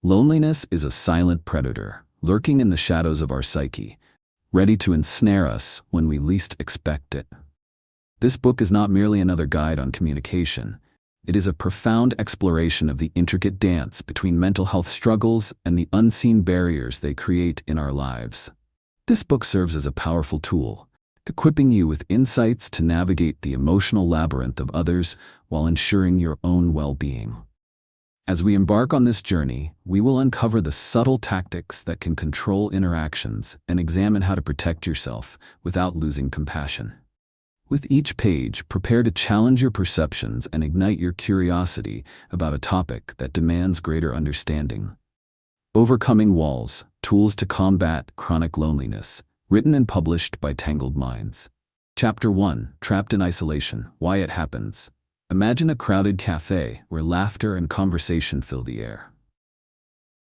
Loneliness is a silent predator, lurking in the shadows of our psyche, ready to ensnare us when we least expect it. This book is not merely another guide on communication. It is a profound exploration of the intricate dance between mental health struggles and the unseen barriers they create in our lives. This book serves as a powerful tool, equipping you with insights to navigate the emotional labyrinth of others while ensuring your own well-being. As we embark on this journey, we will uncover the subtle tactics that can control interactions and examine how to protect yourself without losing compassion. With each page, prepare to challenge your perceptions and ignite your curiosity about a topic that demands greater understanding. Overcoming Walls: Tools to Combat Chronic Loneliness, written and published by Tangled Minds. Chapter 1: Trapped in Isolation: Why It Happens. Imagine a crowded cafe where laughter and conversation fill the air.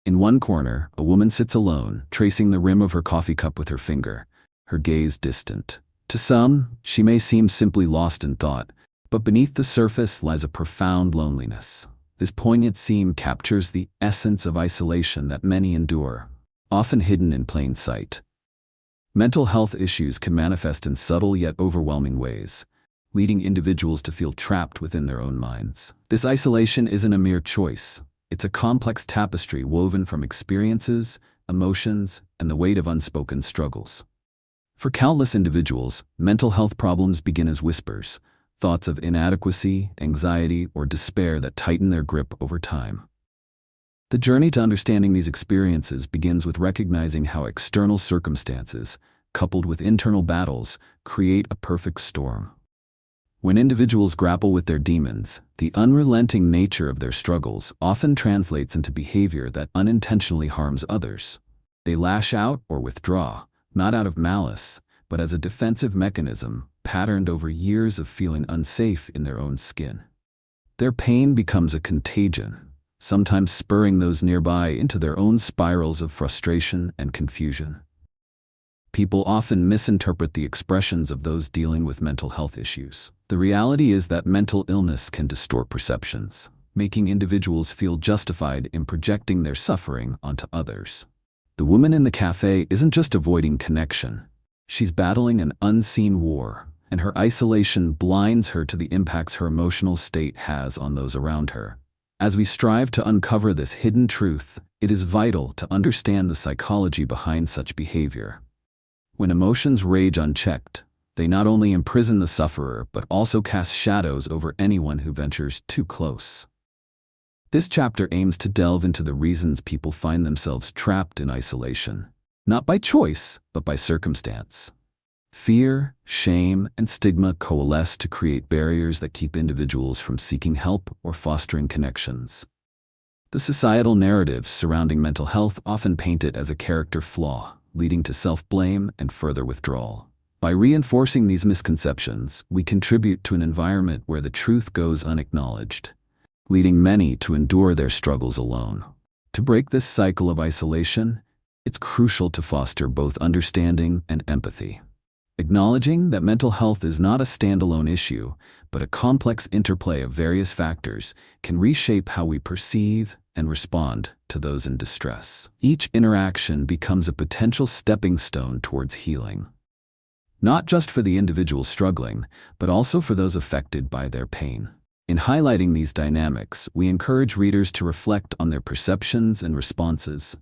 In one corner, a woman sits alone, tracing the rim of her coffee cup with her finger, her gaze distant. To some, she may seem simply lost in thought, but beneath the surface lies a profound loneliness. This poignant scene captures the essence of isolation that many endure, often hidden in plain sight. Mental health issues can manifest in subtle yet overwhelming ways, leading individuals to feel trapped within their own minds. This isolation isn't a mere choice. It's a complex tapestry woven from experiences, emotions, and the weight of unspoken struggles. For countless individuals, mental health problems begin as whispers, thoughts of inadequacy, anxiety, or despair that tighten their grip over time. The journey to understanding these experiences begins with recognizing how external circumstances, coupled with internal battles, create a perfect storm. When individuals grapple with their demons, the unrelenting nature of their struggles often translates into behavior that unintentionally harms others. They lash out or withdraw, not out of malice, but as a defensive mechanism patterned over years of feeling unsafe in their own skin. Their pain becomes a contagion, sometimes spurring those nearby into their own spirals of frustration and confusion. People often misinterpret the expressions of those dealing with mental health issues. The reality is that mental illness can distort perceptions, making individuals feel justified in projecting their suffering onto others. The woman in the cafe isn't just avoiding connection. She's battling an unseen war, and her isolation blinds her to the impacts her emotional state has on those around her. As we strive to uncover this hidden truth, it is vital to understand the psychology behind such behavior. When emotions rage unchecked, they not only imprison the sufferer but also cast shadows over anyone who ventures too close. This chapter aims to delve into the reasons people find themselves trapped in isolation, not by choice, but by circumstance. Fear, shame, and stigma coalesce to create barriers that keep individuals from seeking help or fostering connections. The societal narratives surrounding mental health often paint it as a character flaw, leading to self-blame and further withdrawal. By reinforcing these misconceptions, we contribute to an environment where the truth goes unacknowledged, leading many to endure their struggles alone. To break this cycle of isolation, it's crucial to foster both understanding and empathy. Acknowledging that mental health is not a standalone issue, but a complex interplay of various factors, can reshape how we perceive and respond to those in distress. Each interaction becomes a potential stepping stone towards healing, not just for the individual struggling, but also for those affected by their pain. In highlighting these dynamics, we encourage readers to reflect on their perceptions and responses.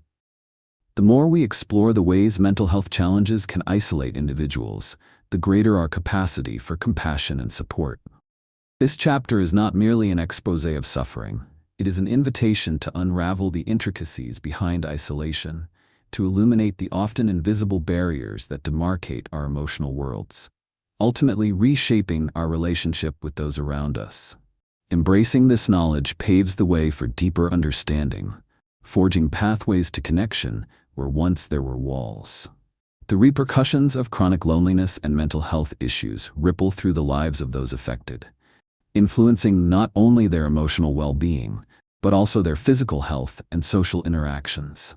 The more we explore the ways mental health challenges can isolate individuals, the greater our capacity for compassion and support. This chapter is not merely an exposé of suffering. It is an invitation to unravel the intricacies behind isolation, to illuminate the often invisible barriers that demarcate our emotional worlds, ultimately reshaping our relationship with those around us. Embracing this knowledge paves the way for deeper understanding, forging pathways to connection where once there were walls. The repercussions of chronic loneliness and mental health issues ripple through the lives of those affected, influencing not only their emotional well-being, but also their physical health and social interactions.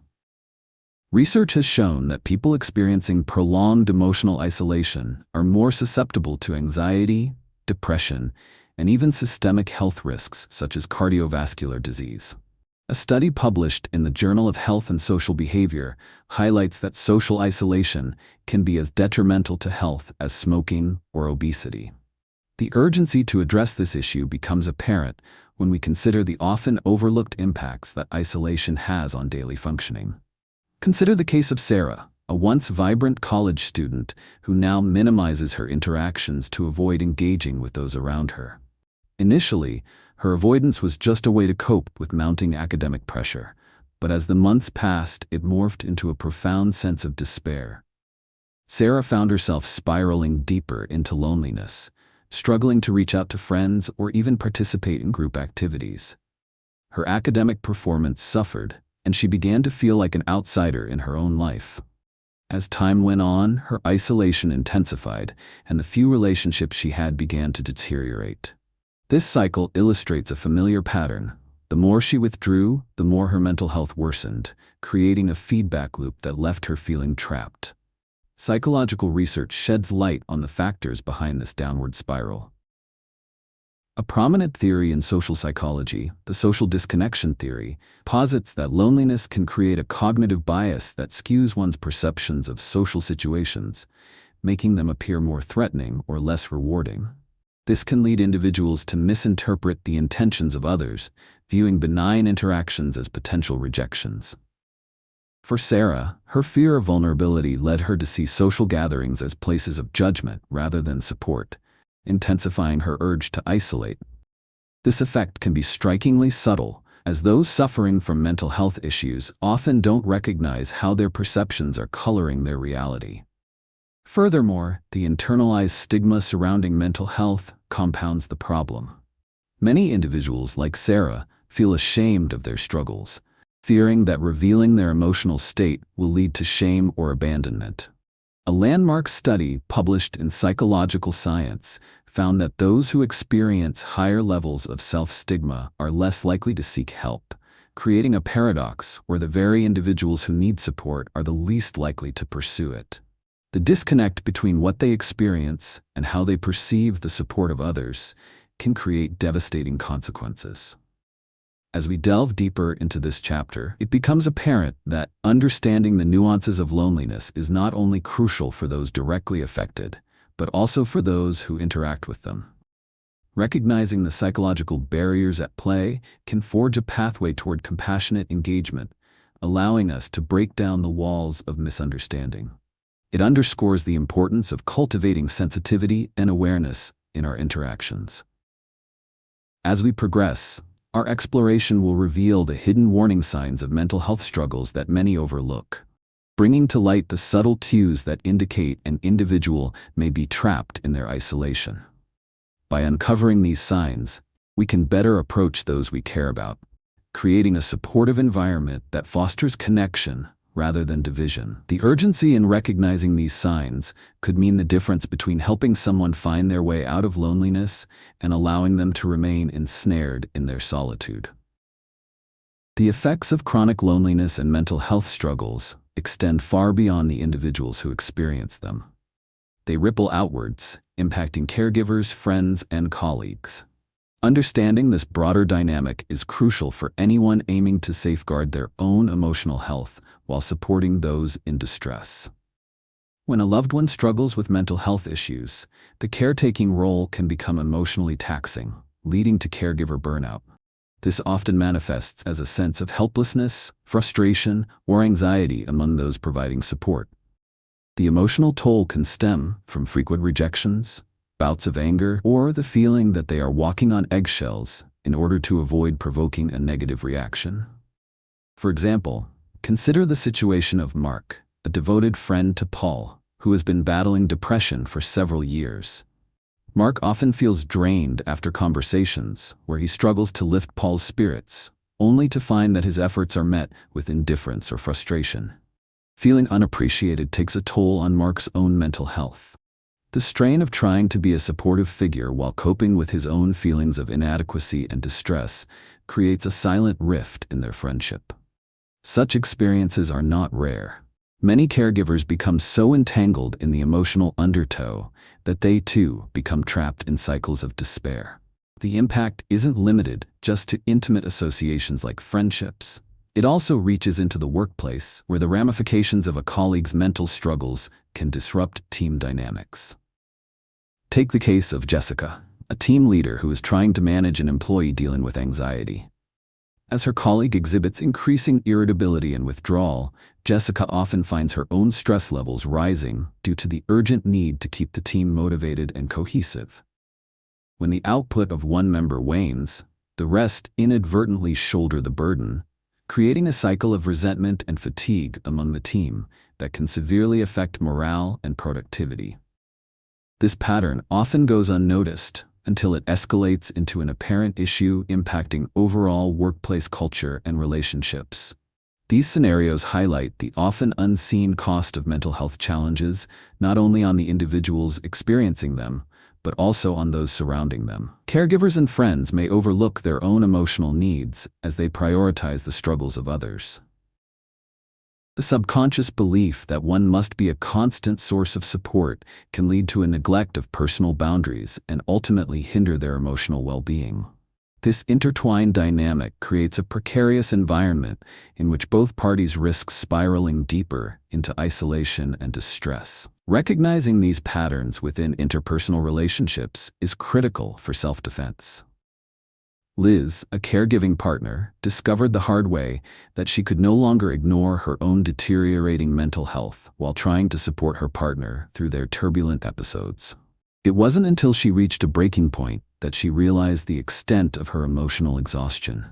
Research has shown that people experiencing prolonged emotional isolation are more susceptible to anxiety, depression, and even systemic health risks such as cardiovascular disease. A study published in the Journal of Health and Social Behavior highlights that social isolation can be as detrimental to health as smoking or obesity. The urgency to address this issue becomes apparent when we consider the often overlooked impacts that isolation has on daily functioning. Consider the case of Sarah, a once vibrant college student who now minimizes her interactions to avoid engaging with those around her. Initially, her avoidance was just a way to cope with mounting academic pressure, but as the months passed, it morphed into a profound sense of despair. Sarah found herself spiraling deeper into loneliness, struggling to reach out to friends or even participate in group activities. Her academic performance suffered, and she began to feel like an outsider in her own life. As time went on, her isolation intensified, and the few relationships she had began to deteriorate. This cycle illustrates a familiar pattern. The more she withdrew, the more her mental health worsened, creating a feedback loop that left her feeling trapped. Psychological research sheds light on the factors behind this downward spiral. A prominent theory in social psychology, the social disconnection theory, posits that loneliness can create a cognitive bias that skews one's perceptions of social situations, making them appear more threatening or less rewarding. This can lead individuals to misinterpret the intentions of others, viewing benign interactions as potential rejections. For Sarah, her fear of vulnerability led her to see social gatherings as places of judgment rather than support, intensifying her urge to isolate. This effect can be strikingly subtle, as those suffering from mental health issues often don't recognize how their perceptions are coloring their reality. Furthermore, the internalized stigma surrounding mental health compounds the problem. Many individuals, like Sarah, feel ashamed of their struggles, fearing that revealing their emotional state will lead to shame or abandonment. A landmark study published in Psychological Science found that those who experience higher levels of self-stigma are less likely to seek help, creating a paradox where the very individuals who need support are the least likely to pursue it. The disconnect between what they experience and how they perceive the support of others can create devastating consequences. As we delve deeper into this chapter, it becomes apparent that understanding the nuances of loneliness is not only crucial for those directly affected, but also for those who interact with them. Recognizing the psychological barriers at play can forge a pathway toward compassionate engagement, allowing us to break down the walls of misunderstanding. It underscores the importance of cultivating sensitivity and awareness in our interactions. As we progress, our exploration will reveal the hidden warning signs of mental health struggles that many overlook, bringing to light the subtle cues that indicate an individual may be trapped in their isolation. By uncovering these signs, we can better approach those we care about, creating a supportive environment that fosters connection rather than division. The urgency in recognizing these signs could mean the difference between helping someone find their way out of loneliness and allowing them to remain ensnared in their solitude. The effects of chronic loneliness and mental health struggles extend far beyond the individuals who experience them. They ripple outwards, impacting caregivers, friends, and colleagues. Understanding this broader dynamic is crucial for anyone aiming to safeguard their own emotional health while supporting those in distress. When a loved one struggles with mental health issues, the caretaking role can become emotionally taxing, leading to caregiver burnout. This often manifests as a sense of helplessness, frustration, or anxiety among those providing support. The emotional toll can stem from frequent rejections, bouts of anger, or the feeling that they are walking on eggshells in order to avoid provoking a negative reaction. For example, consider the situation of Mark, a devoted friend to Paul, who has been battling depression for several years. Mark often feels drained after conversations where he struggles to lift Paul's spirits, only to find that his efforts are met with indifference or frustration. Feeling unappreciated takes a toll on Mark's own mental health. The strain of trying to be a supportive figure while coping with his own feelings of inadequacy and distress creates a silent rift in their friendship. Such experiences are not rare. Many caregivers become so entangled in the emotional undertow that they too become trapped in cycles of despair. The impact isn't limited just to intimate associations like friendships. It also reaches into the workplace, where the ramifications of a colleague's mental struggles can disrupt team dynamics. Take the case of Jessica, a team leader who is trying to manage an employee dealing with anxiety. As her colleague exhibits increasing irritability and withdrawal, Jessica often finds her own stress levels rising due to the urgent need to keep the team motivated and cohesive. When the output of one member wanes, the rest inadvertently shoulder the burden, creating a cycle of resentment and fatigue among the team that can severely affect morale and productivity. This pattern often goes unnoticed until it escalates into an apparent issue impacting overall workplace culture and relationships. These scenarios highlight the often unseen cost of mental health challenges, not only on the individuals experiencing them, but also on those surrounding them. Caregivers and friends may overlook their own emotional needs as they prioritize the struggles of others. The subconscious belief that one must be a constant source of support can lead to a neglect of personal boundaries and ultimately hinder their emotional well-being. This intertwined dynamic creates a precarious environment in which both parties risk spiraling deeper into isolation and distress. Recognizing these patterns within interpersonal relationships is critical for self-defense. Liz, a caregiving partner, discovered the hard way that she could no longer ignore her own deteriorating mental health while trying to support her partner through their turbulent episodes. It wasn't until she reached a breaking point that she realized the extent of her emotional exhaustion.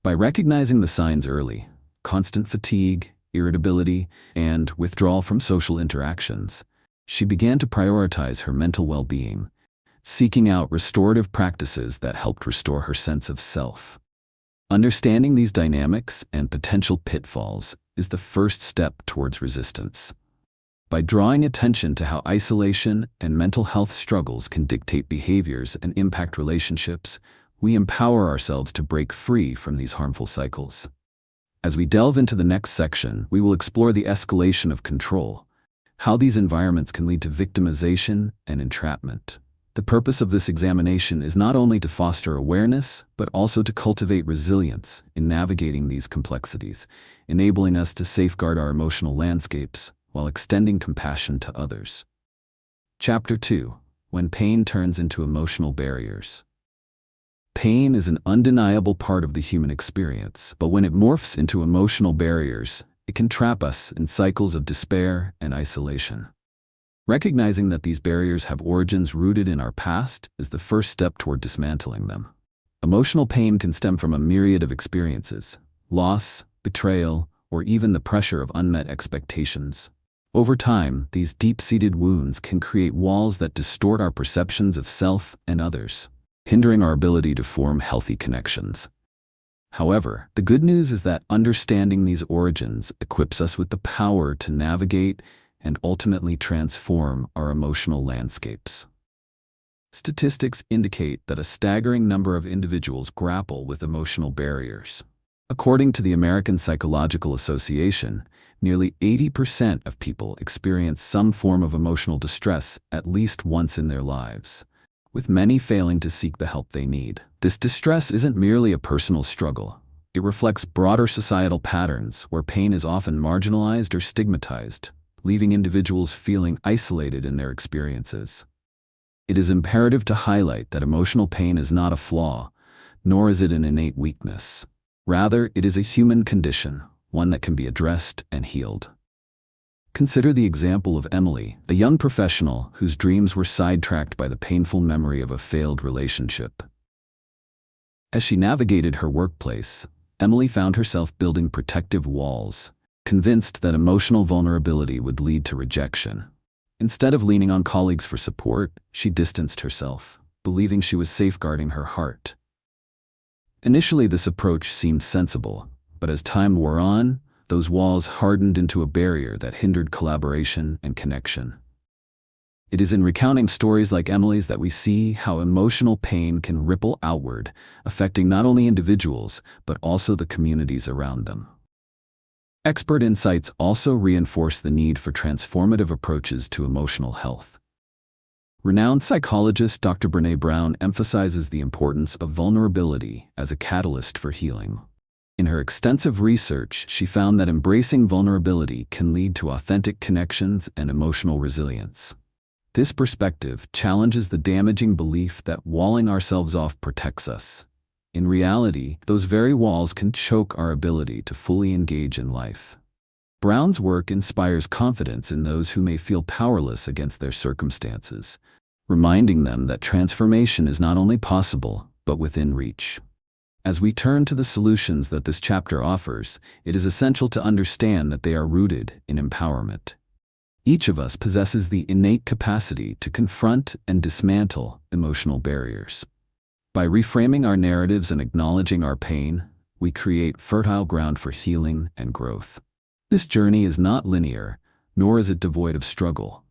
By recognizing the signs early, constant fatigue, irritability, and withdrawal from social interactions, she began to prioritize her mental well-being, seeking out restorative practices that helped restore her sense of self. Understanding these dynamics and potential pitfalls is the first step towards resistance. By drawing attention to how isolation and mental health struggles can dictate behaviors and impact relationships, we empower ourselves to break free from these harmful cycles. As we delve into the next section, we will explore the escalation of control, how these environments can lead to victimization and entrapment. The purpose of this examination is not only to foster awareness, but also to cultivate resilience in navigating these complexities, enabling us to safeguard our emotional landscapes while extending compassion to others. Chapter 2: When Pain Turns into Emotional Barriers. Pain is an undeniable part of the human experience, but when it morphs into emotional barriers, it can trap us in cycles of despair and isolation. Recognizing that these barriers have origins rooted in our past is the first step toward dismantling them. Emotional pain can stem from a myriad of experiences: loss, betrayal, or even the pressure of unmet expectations. Over time, these deep-seated wounds can create walls that distort our perceptions of self and others, hindering our ability to form healthy connections. However, the good news is that understanding these origins equips us with the power to navigate and ultimately transform our emotional landscapes. Statistics indicate that a staggering number of individuals grapple with emotional barriers. According to the American Psychological Association, nearly 80% of people experience some form of emotional distress at least once in their lives, with many failing to seek the help they need. This distress isn't merely a personal struggle. It reflects broader societal patterns where pain is often marginalized or stigmatized, leaving individuals feeling isolated in their experiences. It is imperative to highlight that emotional pain is not a flaw, nor is it an innate weakness. Rather, it is a human condition, one that can be addressed and healed. Consider the example of Emily, a young professional whose dreams were sidetracked by the painful memory of a failed relationship. As she navigated her workplace, Emily found herself building protective walls, convinced that emotional vulnerability would lead to rejection. Instead of leaning on colleagues for support, she distanced herself, believing she was safeguarding her heart. Initially, this approach seemed sensible, but as time wore on, those walls hardened into a barrier that hindered collaboration and connection. It is in recounting stories like Emily's that we see how emotional pain can ripple outward, affecting not only individuals, but also the communities around them. Expert insights also reinforce the need for transformative approaches to emotional health. Renowned psychologist Dr. Brené Brown emphasizes the importance of vulnerability as a catalyst for healing. In her extensive research, she found that embracing vulnerability can lead to authentic connections and emotional resilience. This perspective challenges the damaging belief that walling ourselves off protects us. In reality, those very walls can choke our ability to fully engage in life. Brown's work inspires confidence in those who may feel powerless against their circumstances, reminding them that transformation is not only possible, but within reach. As we turn to the solutions that this chapter offers, it is essential to understand that they are rooted in empowerment. Each of us possesses the innate capacity to confront and dismantle emotional barriers. By reframing our narratives and acknowledging our pain, we create fertile ground for healing and growth. This journey is not linear, nor is it devoid of struggle,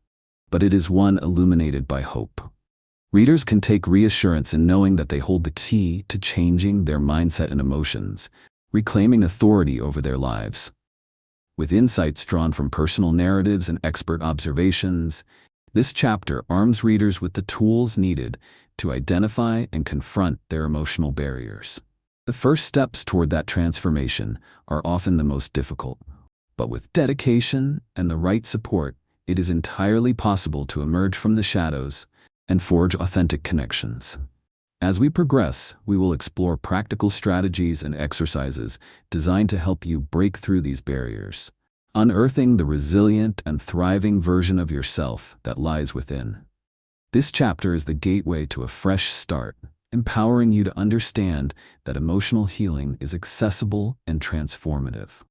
but it is one illuminated by hope. Readers can take reassurance in knowing that they hold the key to changing their mindset and emotions, reclaiming authority over their lives. With insights drawn from personal narratives and expert observations, this chapter arms readers with the tools needed to identify and confront their emotional barriers. The first steps toward that transformation are often the most difficult, but with dedication and the right support, it is entirely possible to emerge from the shadows and forge authentic connections. As we progress, we will explore practical strategies and exercises designed to help you break through these barriers, unearthing the resilient and thriving version of yourself that lies within. This chapter is the gateway to a fresh start, empowering you to understand that emotional healing is accessible and transformative.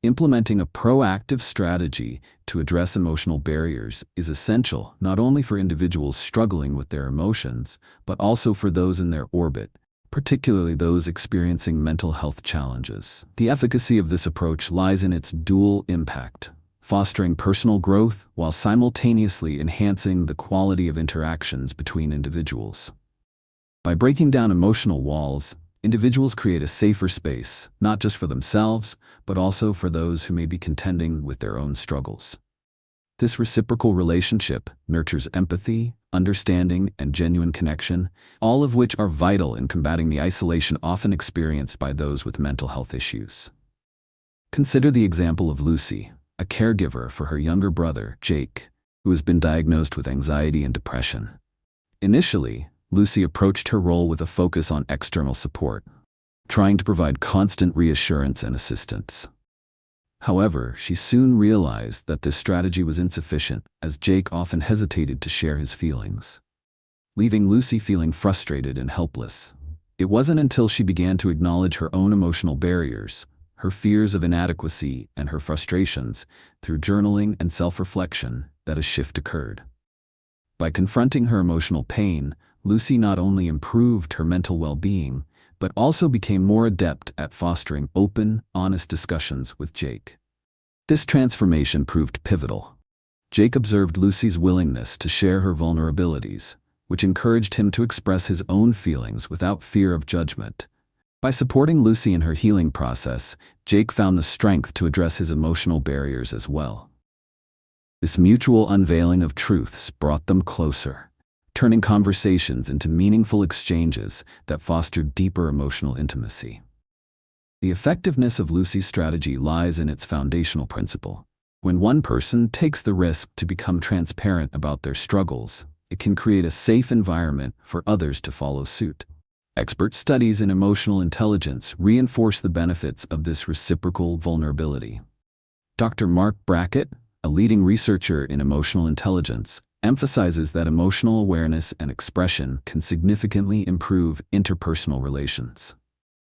Implementing a proactive strategy to address emotional barriers is essential not only for individuals struggling with their emotions, but also for those in their orbit, particularly those experiencing mental health challenges. The efficacy of this approach lies in its dual impact, fostering personal growth while simultaneously enhancing the quality of interactions between individuals. By breaking down emotional walls, individuals create a safer space, not just for themselves, but also for those who may be contending with their own struggles. This reciprocal relationship nurtures empathy, understanding, and genuine connection, all of which are vital in combating the isolation often experienced by those with mental health issues. Consider the example of Lucy, a caregiver for her younger brother, Jake, who has been diagnosed with anxiety and depression. Initially, Lucy approached her role with a focus on external support, trying to provide constant reassurance and assistance. However, she soon realized that this strategy was insufficient, as Jake often hesitated to share his feelings, leaving Lucy feeling frustrated and helpless. It wasn't until she began to acknowledge her own emotional barriers, her fears of inadequacy, and her frustrations through journaling and self-reflection that a shift occurred. By confronting her emotional pain, Lucy not only improved her mental well-being, but also became more adept at fostering open, honest discussions with Jake. This transformation proved pivotal. Jake observed Lucy's willingness to share her vulnerabilities, which encouraged him to express his own feelings without fear of judgment. By supporting Lucy in her healing process, Jake found the strength to address his emotional barriers as well. This mutual unveiling of truths brought them closer, turning conversations into meaningful exchanges that fostered deeper emotional intimacy. The effectiveness of Lucy's strategy lies in its foundational principle. When one person takes the risk to become transparent about their struggles, it can create a safe environment for others to follow suit. Expert studies in emotional intelligence reinforce the benefits of this reciprocal vulnerability. Dr. Mark Brackett, a leading researcher in emotional intelligence, emphasizes that emotional awareness and expression can significantly improve interpersonal relations.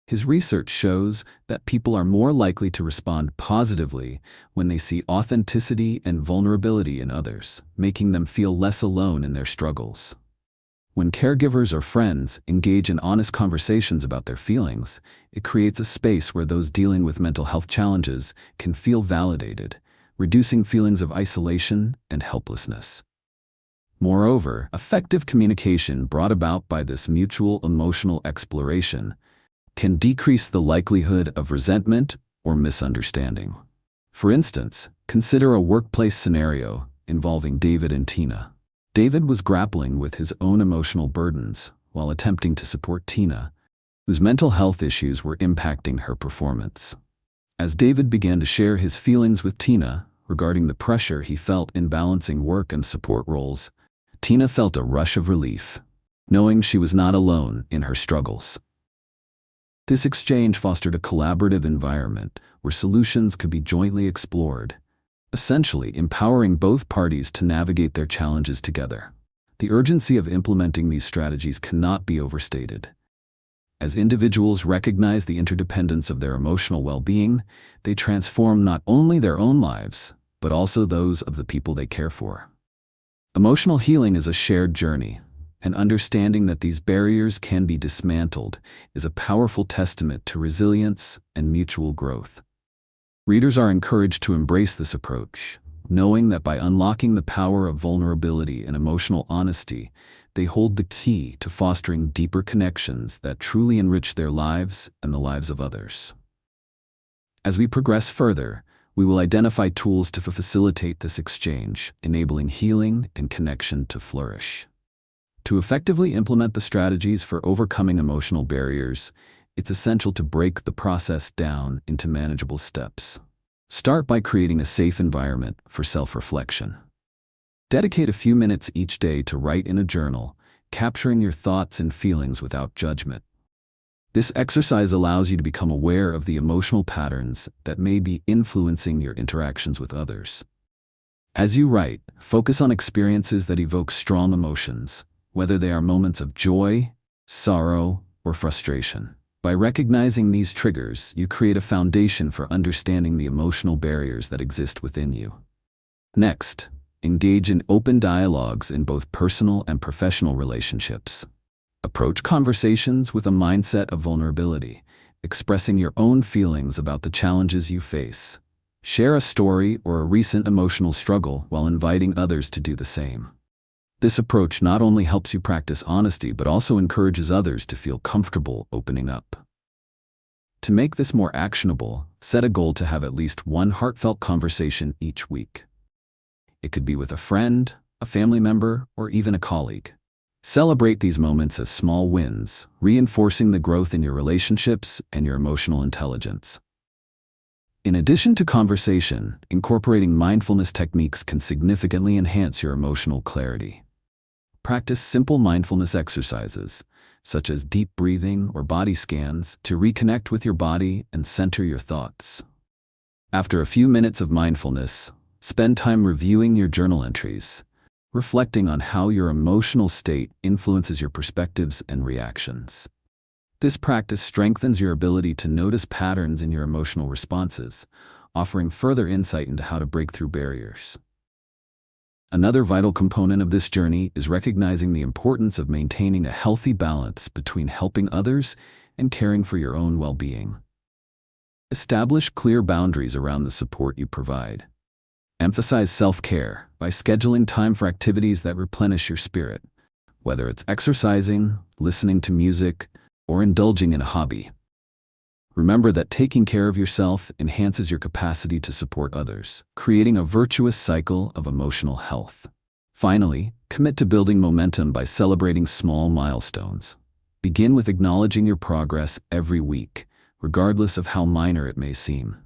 His research shows that people are more likely to respond positively when they see authenticity and vulnerability in others, making them feel less alone in their struggles. When caregivers or friends engage in honest conversations about their feelings, it creates a space where those dealing with mental health challenges can feel validated, reducing feelings of isolation and helplessness. Moreover, effective communication brought about by this mutual emotional exploration can decrease the likelihood of resentment or misunderstanding. For instance, consider a workplace scenario involving David and Tina. David was grappling with his own emotional burdens while attempting to support Tina, whose mental health issues were impacting her performance. As David began to share his feelings with Tina regarding the pressure he felt in balancing work and support roles, Tina felt a rush of relief, knowing she was not alone in her struggles. This exchange fostered a collaborative environment where solutions could be jointly explored, essentially empowering both parties to navigate their challenges together. The urgency of implementing these strategies cannot be overstated. As individuals recognize the interdependence of their emotional well-being, they transform not only their own lives, but also those of the people they care for. Emotional healing is a shared journey, and understanding that these barriers can be dismantled is a powerful testament to resilience and mutual growth. Readers are encouraged to embrace this approach, knowing that by unlocking the power of vulnerability and emotional honesty, they hold the key to fostering deeper connections that truly enrich their lives and the lives of others. As we progress further, we will identify tools to facilitate this exchange, enabling healing and connection to flourish. To effectively implement the strategies for overcoming emotional barriers, it's essential to break the process down into manageable steps. Start by creating a safe environment for self-reflection. Dedicate a few minutes each day to write in a journal, capturing your thoughts and feelings without judgment. This exercise allows you to become aware of the emotional patterns that may be influencing your interactions with others. As you write, focus on experiences that evoke strong emotions, whether they are moments of joy, sorrow, or frustration. By recognizing these triggers, you create a foundation for understanding the emotional barriers that exist within you. Next, engage in open dialogues in both personal and professional relationships. Approach conversations with a mindset of vulnerability, expressing your own feelings about the challenges you face. Share a story or a recent emotional struggle while inviting others to do the same. This approach not only helps you practice honesty but also encourages others to feel comfortable opening up. To make this more actionable, set a goal to have at least one heartfelt conversation each week. It could be with a friend, a family member, or even a colleague. Celebrate these moments as small wins, reinforcing the growth in your relationships and your emotional intelligence. In addition to conversation, incorporating mindfulness techniques can significantly enhance your emotional clarity. Practice simple mindfulness exercises, such as deep breathing or body scans, to reconnect with your body and center your thoughts. After a few minutes of mindfulness, spend time reviewing your journal entries, reflecting on how your emotional state influences your perspectives and reactions. This practice strengthens your ability to notice patterns in your emotional responses, offering further insight into how to break through barriers. Another vital component of this journey is recognizing the importance of maintaining a healthy balance between helping others and caring for your own well-being. Establish clear boundaries around the support you provide. Emphasize self-care by scheduling time for activities that replenish your spirit, whether it's exercising, listening to music, or indulging in a hobby. Remember that taking care of yourself enhances your capacity to support others, creating a virtuous cycle of emotional health. Finally, commit to building momentum by celebrating small milestones. Begin with acknowledging your progress every week, regardless of how minor it may seem.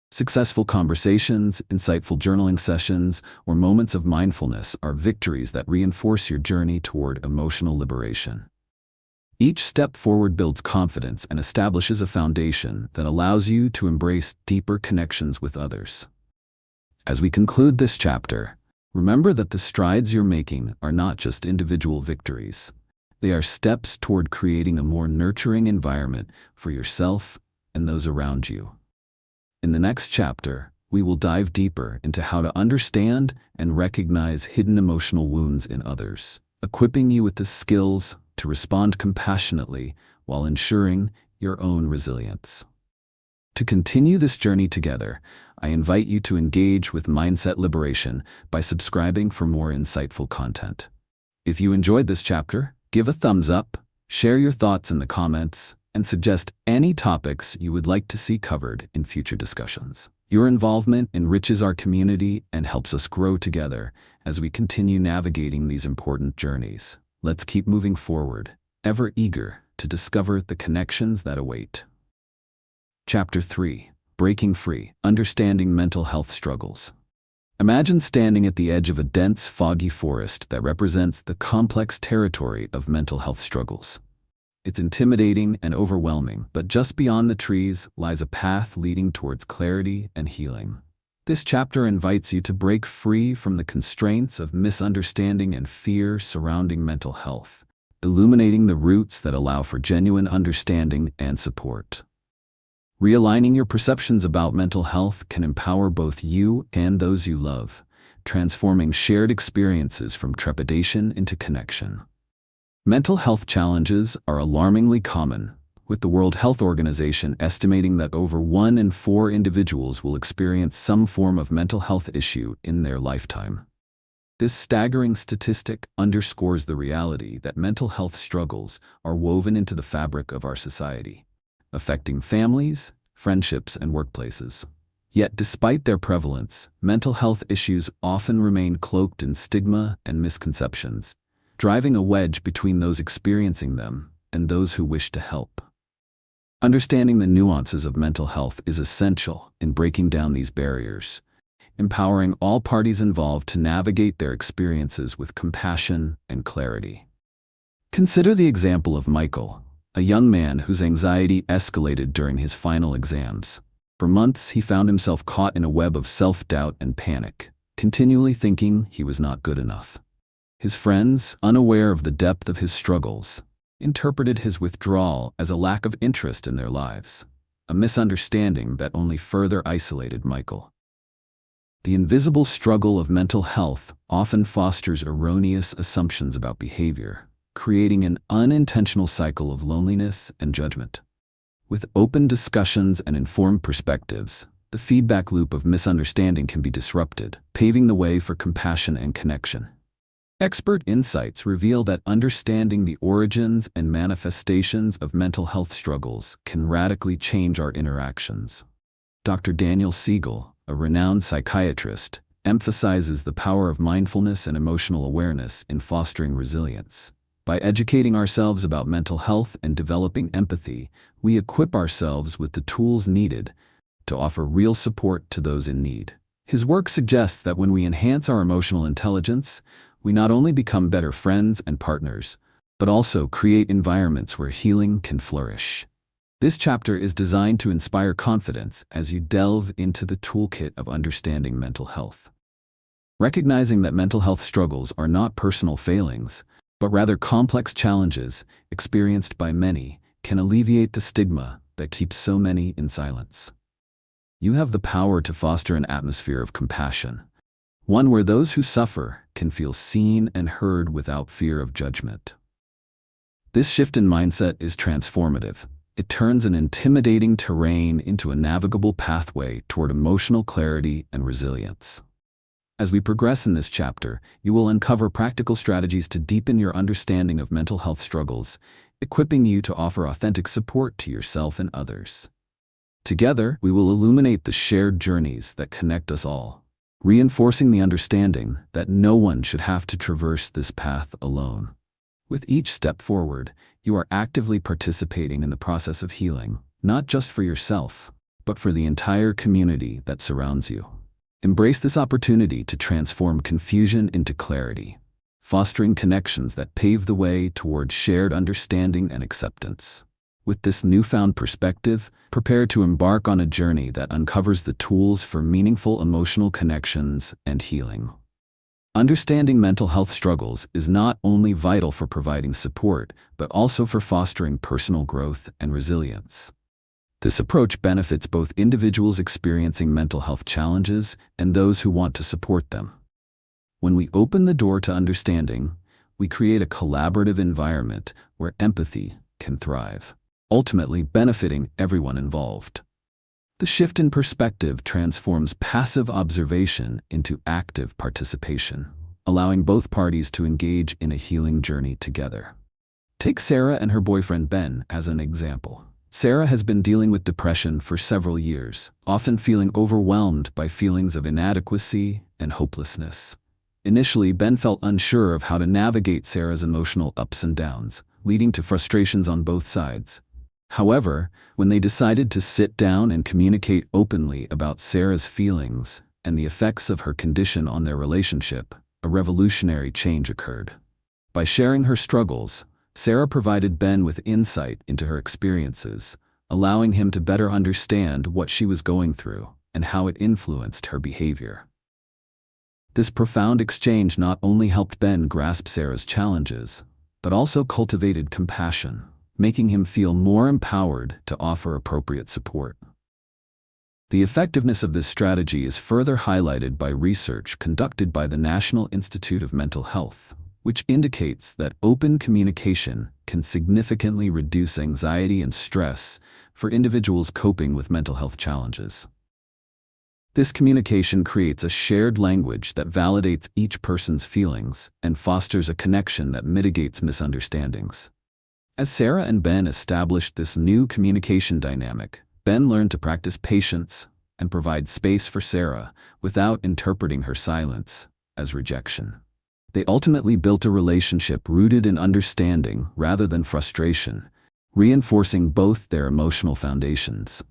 Successful conversations, insightful journaling sessions, or moments of mindfulness are victories that reinforce your journey toward emotional liberation. Each step forward builds confidence and establishes a foundation that allows you to embrace deeper connections with others. As we conclude this chapter, remember that the strides you're making are not just individual victories. They are steps toward creating a more nurturing environment for yourself and those around you. In the next chapter, we will dive deeper into how to understand and recognize hidden emotional wounds in others, equipping you with the skills to respond compassionately while ensuring your own resilience. To continue this journey together, I invite you to engage with Mindset Liberation by subscribing for more insightful content. If you enjoyed this chapter, give a thumbs up, share your thoughts in the comments, and suggest any topics you would like to see covered in future discussions. Your involvement enriches our community and helps us grow together as we continue navigating these important journeys. Let's keep moving forward, ever eager to discover the connections that await. Chapter 3: Breaking Free, Understanding Mental Health Struggles. Imagine standing at the edge of a dense, foggy forest that represents the complex territory of mental health struggles. It's intimidating and overwhelming, but just beyond the trees lies a path leading towards clarity and healing. This chapter invites you to break free from the constraints of misunderstanding and fear surrounding mental health, illuminating the roots that allow for genuine understanding and support. Realigning your perceptions about mental health can empower both you and those you love, transforming shared experiences from trepidation into connection. Mental health challenges are alarmingly common, with the World Health Organization estimating that over 1 in 4 individuals will experience some form of mental health issue in their lifetime. This staggering statistic underscores the reality that mental health struggles are woven into the fabric of our society, affecting families, friendships, and workplaces. Yet despite their prevalence, mental health issues often remain cloaked in stigma and misconceptions, driving a wedge between those experiencing them and those who wish to help. Understanding the nuances of mental health is essential in breaking down these barriers, empowering all parties involved to navigate their experiences with compassion and clarity. Consider the example of Michael, a young man whose anxiety escalated during his final exams. For months, he found himself caught in a web of self-doubt and panic, continually thinking he was not good enough. His friends, unaware of the depth of his struggles, interpreted his withdrawal as a lack of interest in their lives, a misunderstanding that only further isolated Michael. The invisible struggle of mental health often fosters erroneous assumptions about behavior, creating an unintentional cycle of loneliness and judgment. With open discussions and informed perspectives, the feedback loop of misunderstanding can be disrupted, paving the way for compassion and connection. Expert insights reveal that understanding the origins and manifestations of mental health struggles can radically change our interactions. Dr. Daniel Siegel, a renowned psychiatrist, emphasizes the power of mindfulness and emotional awareness in fostering resilience. By educating ourselves about mental health and developing empathy, we equip ourselves with the tools needed to offer real support to those in need. His work suggests that when we enhance our emotional intelligence, we not only become better friends and partners, but also create environments where healing can flourish. This chapter is designed to inspire confidence as you delve into the toolkit of understanding mental health. Recognizing that mental health struggles are not personal failings, but rather complex challenges experienced by many, can alleviate the stigma that keeps so many in silence. You have the power to foster an atmosphere of compassion, one where those who suffer can feel seen and heard without fear of judgment. This shift in mindset is transformative. It turns an intimidating terrain into a navigable pathway toward emotional clarity and resilience. As we progress in this chapter, you will uncover practical strategies to deepen your understanding of mental health struggles, equipping you to offer authentic support to yourself and others. Together, we will illuminate the shared journeys that connect us all, reinforcing the understanding that no one should have to traverse this path alone. With each step forward, you are actively participating in the process of healing, not just for yourself, but for the entire community that surrounds you. Embrace this opportunity to transform confusion into clarity, fostering connections that pave the way toward shared understanding and acceptance. With this newfound perspective, prepare to embark on a journey that uncovers the tools for meaningful emotional connections and healing. Understanding mental health struggles is not only vital for providing support, but also for fostering personal growth and resilience. This approach benefits both individuals experiencing mental health challenges and those who want to support them. When we open the door to understanding, we create a collaborative environment where empathy can thrive, ultimately benefiting everyone involved. The shift in perspective transforms passive observation into active participation, allowing both parties to engage in a healing journey together. Take Sarah and her boyfriend Ben as an example. Sarah has been dealing with depression for several years, often feeling overwhelmed by feelings of inadequacy and hopelessness. Initially, Ben felt unsure of how to navigate Sarah's emotional ups and downs, leading to frustrations on both sides. However, when they decided to sit down and communicate openly about Sarah's feelings and the effects of her condition on their relationship, a revolutionary change occurred. By sharing her struggles, Sarah provided Ben with insight into her experiences, allowing him to better understand what she was going through and how it influenced her behavior. This profound exchange not only helped Ben grasp Sarah's challenges, but also cultivated compassion, making him feel more empowered to offer appropriate support. The effectiveness of this strategy is further highlighted by research conducted by the National Institute of Mental Health, which indicates that open communication can significantly reduce anxiety and stress for individuals coping with mental health challenges. This communication creates a shared language that validates each person's feelings and fosters a connection that mitigates misunderstandings. As Sarah and Ben established this new communication dynamic, Ben learned to practice patience and provide space for Sarah without interpreting her silence as rejection. They ultimately built a relationship rooted in understanding rather than frustration, reinforcing both their emotional foundations.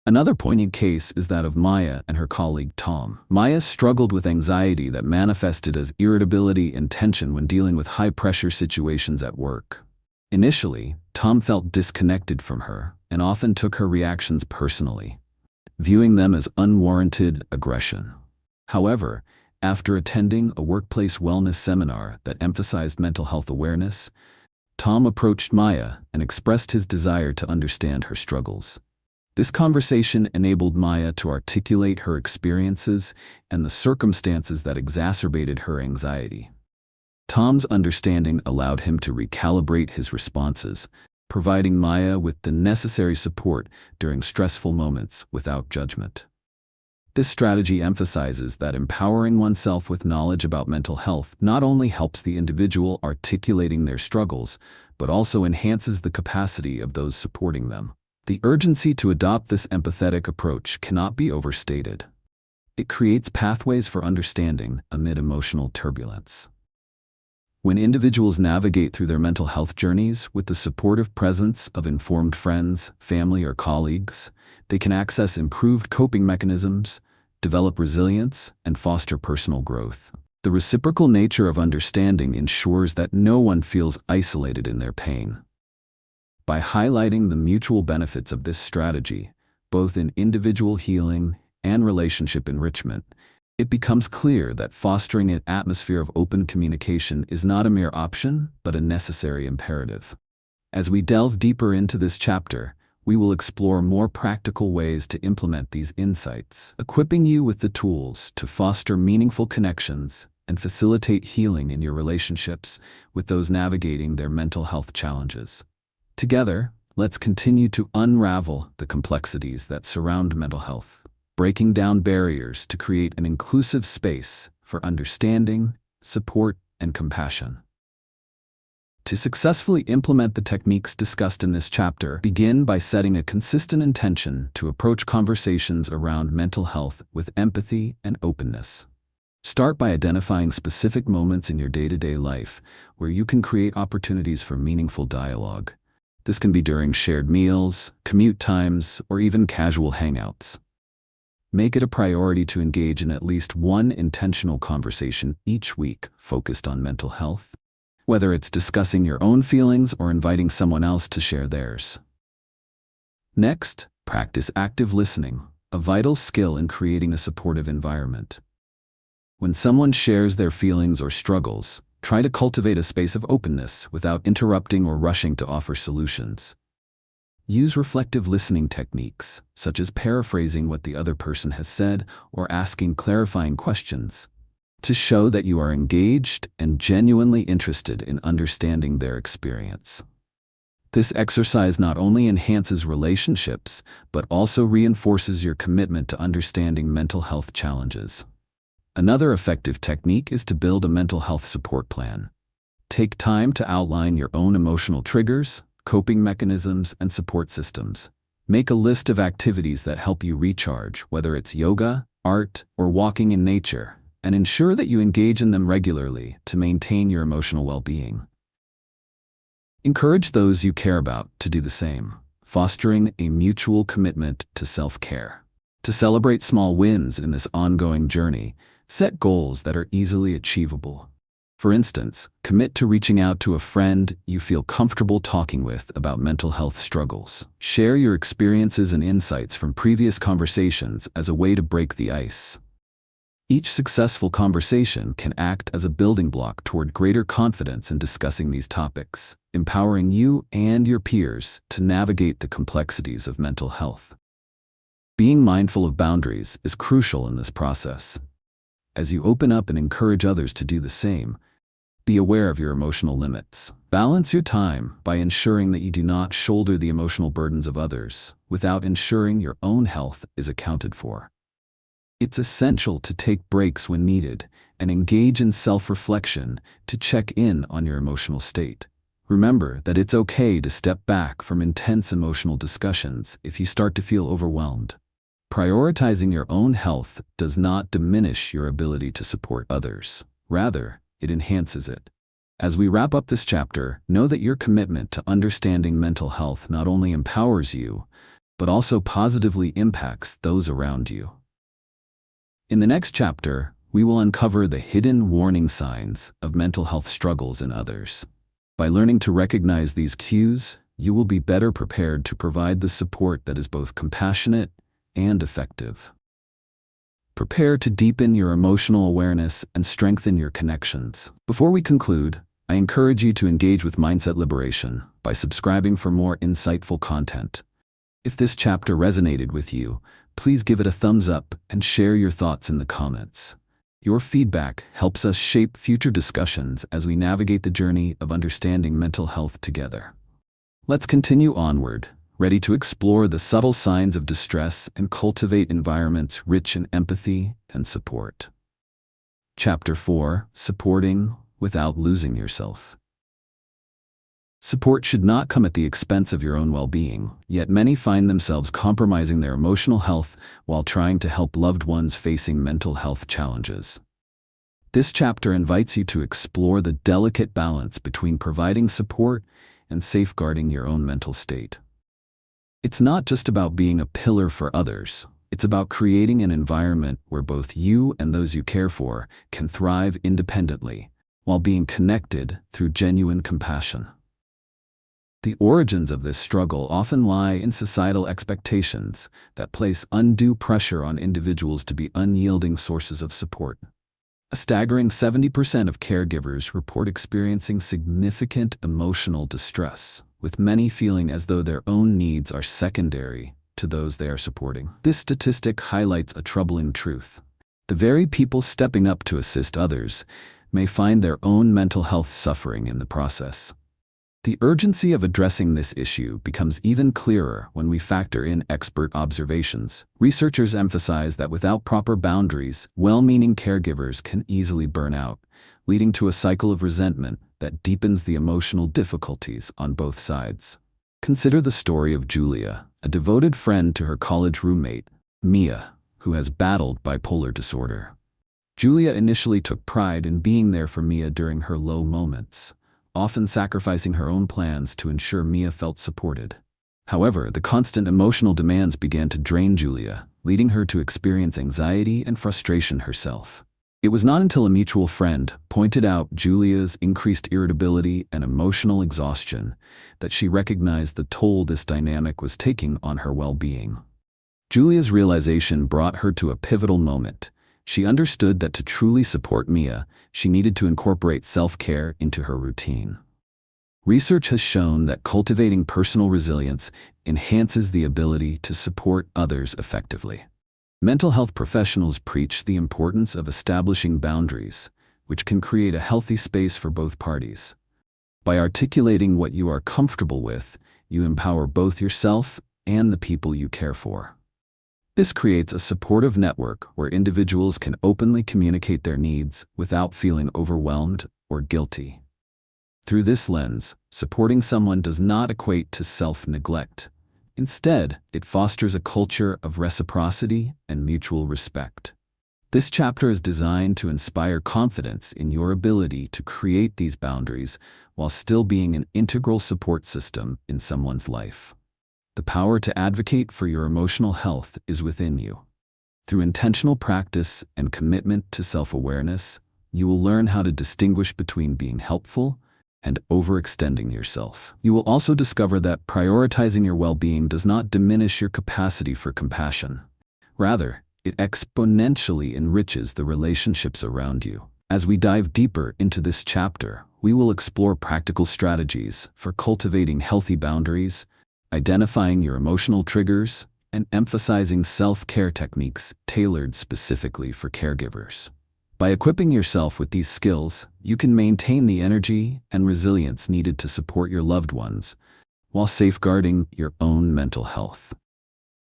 Another poignant case is that of Maya and her colleague Tom. Maya struggled with anxiety that manifested as irritability and tension when dealing with high-pressure situations at work. Initially, Tom felt disconnected from her and often took her reactions personally, viewing them as unwarranted aggression. However, after attending a workplace wellness seminar that emphasized mental health awareness, Tom approached Maya and expressed his desire to understand her struggles. This conversation enabled Maya to articulate her experiences and the circumstances that exacerbated her anxiety. Tom's understanding allowed him to recalibrate his responses, providing Maya with the necessary support during stressful moments without judgment. This strategy emphasizes that empowering oneself with knowledge about mental health not only helps the individual articulating their struggles, but also enhances the capacity of those supporting them. The urgency to adopt this empathetic approach cannot be overstated. It creates pathways for understanding amid emotional turbulence. When individuals navigate through their mental health journeys with the supportive presence of informed friends, family, or colleagues, they can access improved coping mechanisms, develop resilience, and foster personal growth. The reciprocal nature of understanding ensures that no one feels isolated in their pain. By highlighting the mutual benefits of this strategy, both in individual healing and relationship enrichment, it becomes clear that fostering an atmosphere of open communication is not a mere option, but a necessary imperative. As we delve deeper into this chapter, we will explore more practical ways to implement these insights, equipping you with the tools to foster meaningful connections and facilitate healing in your relationships with those navigating their mental health challenges. Together, let's continue to unravel the complexities that surround mental health, breaking down barriers to create an inclusive space for understanding, support, and compassion. To successfully implement the techniques discussed in this chapter, begin by setting a consistent intention to approach conversations around mental health with empathy and openness. Start by identifying specific moments in your day-to-day life where you can create opportunities for meaningful dialogue. This can be during shared meals, commute times, or even casual hangouts. Make it a priority to engage in at least one intentional conversation each week focused on mental health, whether it's discussing your own feelings or inviting someone else to share theirs. Next, practice active listening, a vital skill in creating a supportive environment. When someone shares their feelings or struggles, try to cultivate a space of openness without interrupting or rushing to offer solutions. Use reflective listening techniques, such as paraphrasing what the other person has said or asking clarifying questions, to show that you are engaged and genuinely interested in understanding their experience. This exercise not only enhances relationships, but also reinforces your commitment to understanding mental health challenges. Another effective technique is to build a mental health support plan. Take time to outline your own emotional triggers, coping mechanisms, and support systems. Make a list of activities that help you recharge, whether it's yoga, art, or walking in nature, and ensure that you engage in them regularly to maintain your emotional well-being. Encourage those you care about to do the same, fostering a mutual commitment to self-care. To celebrate small wins in this ongoing journey, set goals that are easily achievable. For instance, commit to reaching out to a friend you feel comfortable talking with about mental health struggles. Share your experiences and insights from previous conversations as a way to break the ice. Each successful conversation can act as a building block toward greater confidence in discussing these topics, empowering you and your peers to navigate the complexities of mental health. Being mindful of boundaries is crucial in this process. As you open up and encourage others to do the same, be aware of your emotional limits. Balance your time by ensuring that you do not shoulder the emotional burdens of others without ensuring your own health is accounted for. It's essential to take breaks when needed and engage in self-reflection to check in on your emotional state. Remember that it's okay to step back from intense emotional discussions if you start to feel overwhelmed. Prioritizing your own health does not diminish your ability to support others. Rather, it enhances it. As we wrap up this chapter, know that your commitment to understanding mental health not only empowers you, but also positively impacts those around you. In the next chapter, we will uncover the hidden warning signs of mental health struggles in others. By learning to recognize these cues, you will be better prepared to provide the support that is both compassionate and effective. Prepare to deepen your emotional awareness and strengthen your connections. Before we conclude, I encourage you to engage with Mindset Liberation by subscribing for more insightful content. If this chapter resonated with you, please give it a thumbs up and share your thoughts in the comments. Your feedback helps us shape future discussions as we navigate the journey of understanding mental health together. Let's continue onward, ready to explore the subtle signs of distress and cultivate environments rich in empathy and support. Chapter 4: Supporting without losing yourself. Support should not come at the expense of your own well-being, yet many find themselves compromising their emotional health while trying to help loved ones facing mental health challenges. This chapter invites you to explore the delicate balance between providing support and safeguarding your own mental state. It's not just about being a pillar for others. It's about creating an environment where both you and those you care for can thrive independently, while being connected through genuine compassion. The origins of this struggle often lie in societal expectations that place undue pressure on individuals to be unyielding sources of support. A staggering 70% of caregivers report experiencing significant emotional distress, with many feeling as though their own needs are secondary to those they are supporting. This statistic highlights a troubling truth. The very people stepping up to assist others may find their own mental health suffering in the process. The urgency of addressing this issue becomes even clearer when we factor in expert observations. Researchers emphasize that without proper boundaries, well-meaning caregivers can easily burn out, leading to a cycle of resentment that deepens the emotional difficulties on both sides. Consider the story of Julia, a devoted friend to her college roommate, Mia, who has battled bipolar disorder. Julia initially took pride in being there for Mia during her low moments, often sacrificing her own plans to ensure Mia felt supported. However, the constant emotional demands began to drain Julia, leading her to experience anxiety and frustration herself. It was not until a mutual friend pointed out Julia's increased irritability and emotional exhaustion that she recognized the toll this dynamic was taking on her well-being. Julia's realization brought her to a pivotal moment. She understood that to truly support Mia, she needed to incorporate self-care into her routine. Research has shown that cultivating personal resilience enhances the ability to support others effectively. Mental health professionals preach the importance of establishing boundaries, which can create a healthy space for both parties. By articulating what you are comfortable with, you empower both yourself and the people you care for. This creates a supportive network where individuals can openly communicate their needs without feeling overwhelmed or guilty. Through this lens, Supporting someone does not equate to self-neglect. Instead, it fosters a culture of reciprocity and mutual respect. This chapter is designed to inspire confidence in your ability to create these boundaries while still being an integral support system in someone's life. The power to advocate for your emotional health is within you. Through intentional practice and commitment to self-awareness, you will learn how to distinguish between being helpful and overextending yourself. You will also discover that prioritizing your well-being does not diminish your capacity for compassion. Rather, it exponentially enriches the relationships around you. As we dive deeper into this chapter, we will explore practical strategies for cultivating healthy boundaries, identifying your emotional triggers, and emphasizing self-care techniques tailored specifically for caregivers. By equipping yourself with these skills, you can maintain the energy and resilience needed to support your loved ones, while safeguarding your own mental health.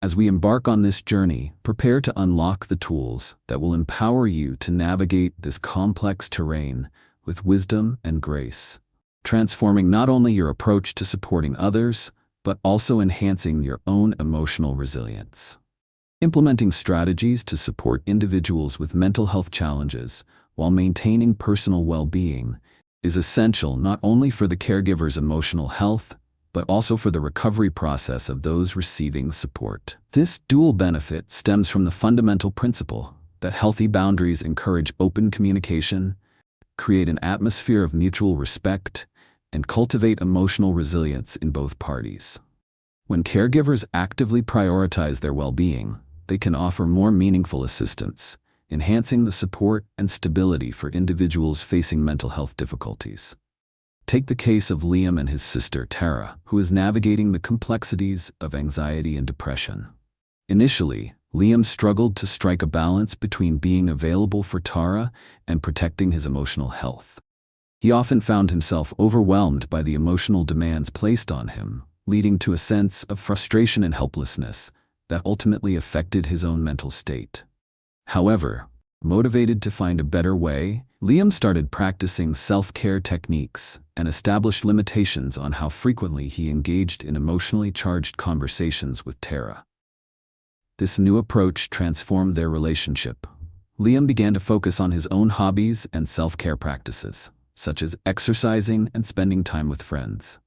As we embark on this journey, prepare to unlock the tools that will empower you to navigate this complex terrain with wisdom and grace, transforming not only your approach to supporting others, but also enhancing your own emotional resilience. Implementing strategies to support individuals with mental health challenges while maintaining personal well-being is essential not only for the caregiver's emotional health, but also for the recovery process of those receiving support. This dual benefit stems from the fundamental principle that healthy boundaries encourage open communication, create an atmosphere of mutual respect, and cultivate emotional resilience in both parties. When caregivers actively prioritize their well-being, they can offer more meaningful assistance, enhancing the support and stability for individuals facing mental health difficulties. Take the case of Liam and his sister Tara, who is navigating the complexities of anxiety and depression. Initially, Liam struggled to strike a balance between being available for Tara and protecting his emotional health. He often found himself overwhelmed by the emotional demands placed on him, leading to a sense of frustration and helplessness that ultimately affected his own mental state. However, motivated to find a better way, Liam started practicing self-care techniques and established limitations on how frequently he engaged in emotionally charged conversations with Tara. This new approach transformed their relationship. Liam began to focus on his own hobbies and self-care practices, such as exercising and spending time with friends.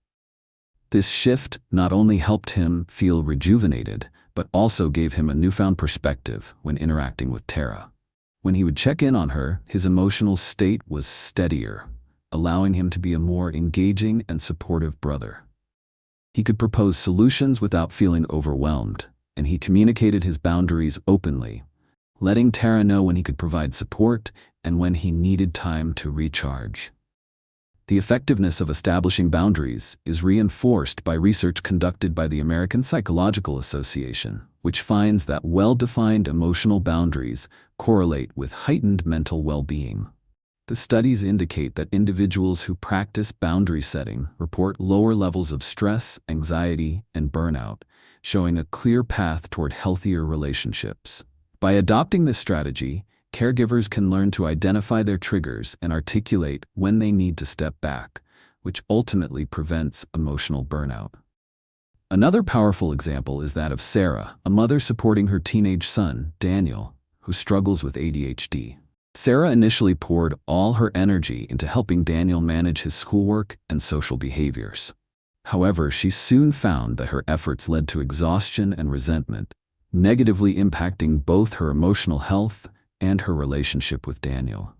This shift not only helped him feel rejuvenated, but also gave him a newfound perspective when interacting with Tara. When he would check in on her, his emotional state was steadier, allowing him to be a more engaging and supportive brother. He could propose solutions without feeling overwhelmed, and he communicated his boundaries openly, letting Tara know when he could provide support and when he needed time to recharge. The effectiveness of establishing boundaries is reinforced by research conducted by the American Psychological Association, which finds that well-defined emotional boundaries correlate with heightened mental well-being. The studies indicate that individuals who practice boundary setting report lower levels of stress, anxiety, and burnout, showing a clear path toward healthier relationships. By adopting this strategy, caregivers can learn to identify their triggers and articulate when they need to step back, which ultimately prevents emotional burnout. Another powerful example is that of Sarah, a mother supporting her teenage son, Daniel, who struggles with ADHD. Sarah initially poured all her energy into helping Daniel manage his schoolwork and social behaviors. However, she soon found that her efforts led to exhaustion and resentment, negatively impacting both her emotional health and her relationship with Daniel.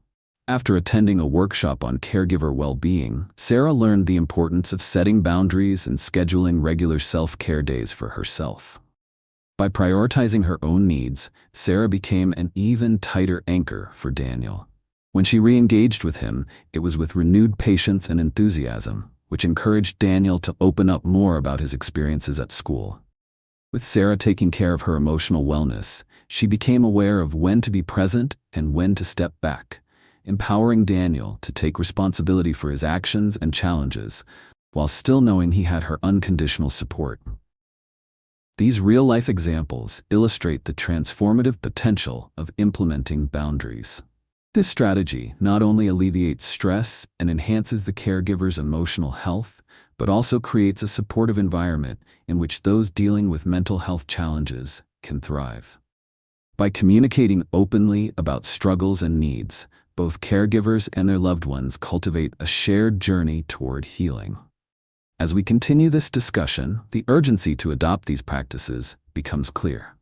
After attending a workshop on caregiver well-being, Sarah learned the importance of setting boundaries and scheduling regular self-care days for herself. By prioritizing her own needs, Sarah became an even tighter anchor for Daniel. When she re-engaged with him, it was with renewed patience and enthusiasm, which encouraged Daniel to open up more about his experiences at school. With Sarah taking care of her emotional wellness, she became aware of when to be present and when to step back, empowering Daniel to take responsibility for his actions and challenges, while still knowing he had her unconditional support. These real-life examples illustrate the transformative potential of implementing boundaries. This strategy not only alleviates stress and enhances the caregiver's emotional health, but also creates a supportive environment in which those dealing with mental health challenges can thrive. By communicating openly about struggles and needs, both caregivers and their loved ones cultivate a shared journey toward healing. As we continue this discussion, the urgency to adopt these practices becomes clear.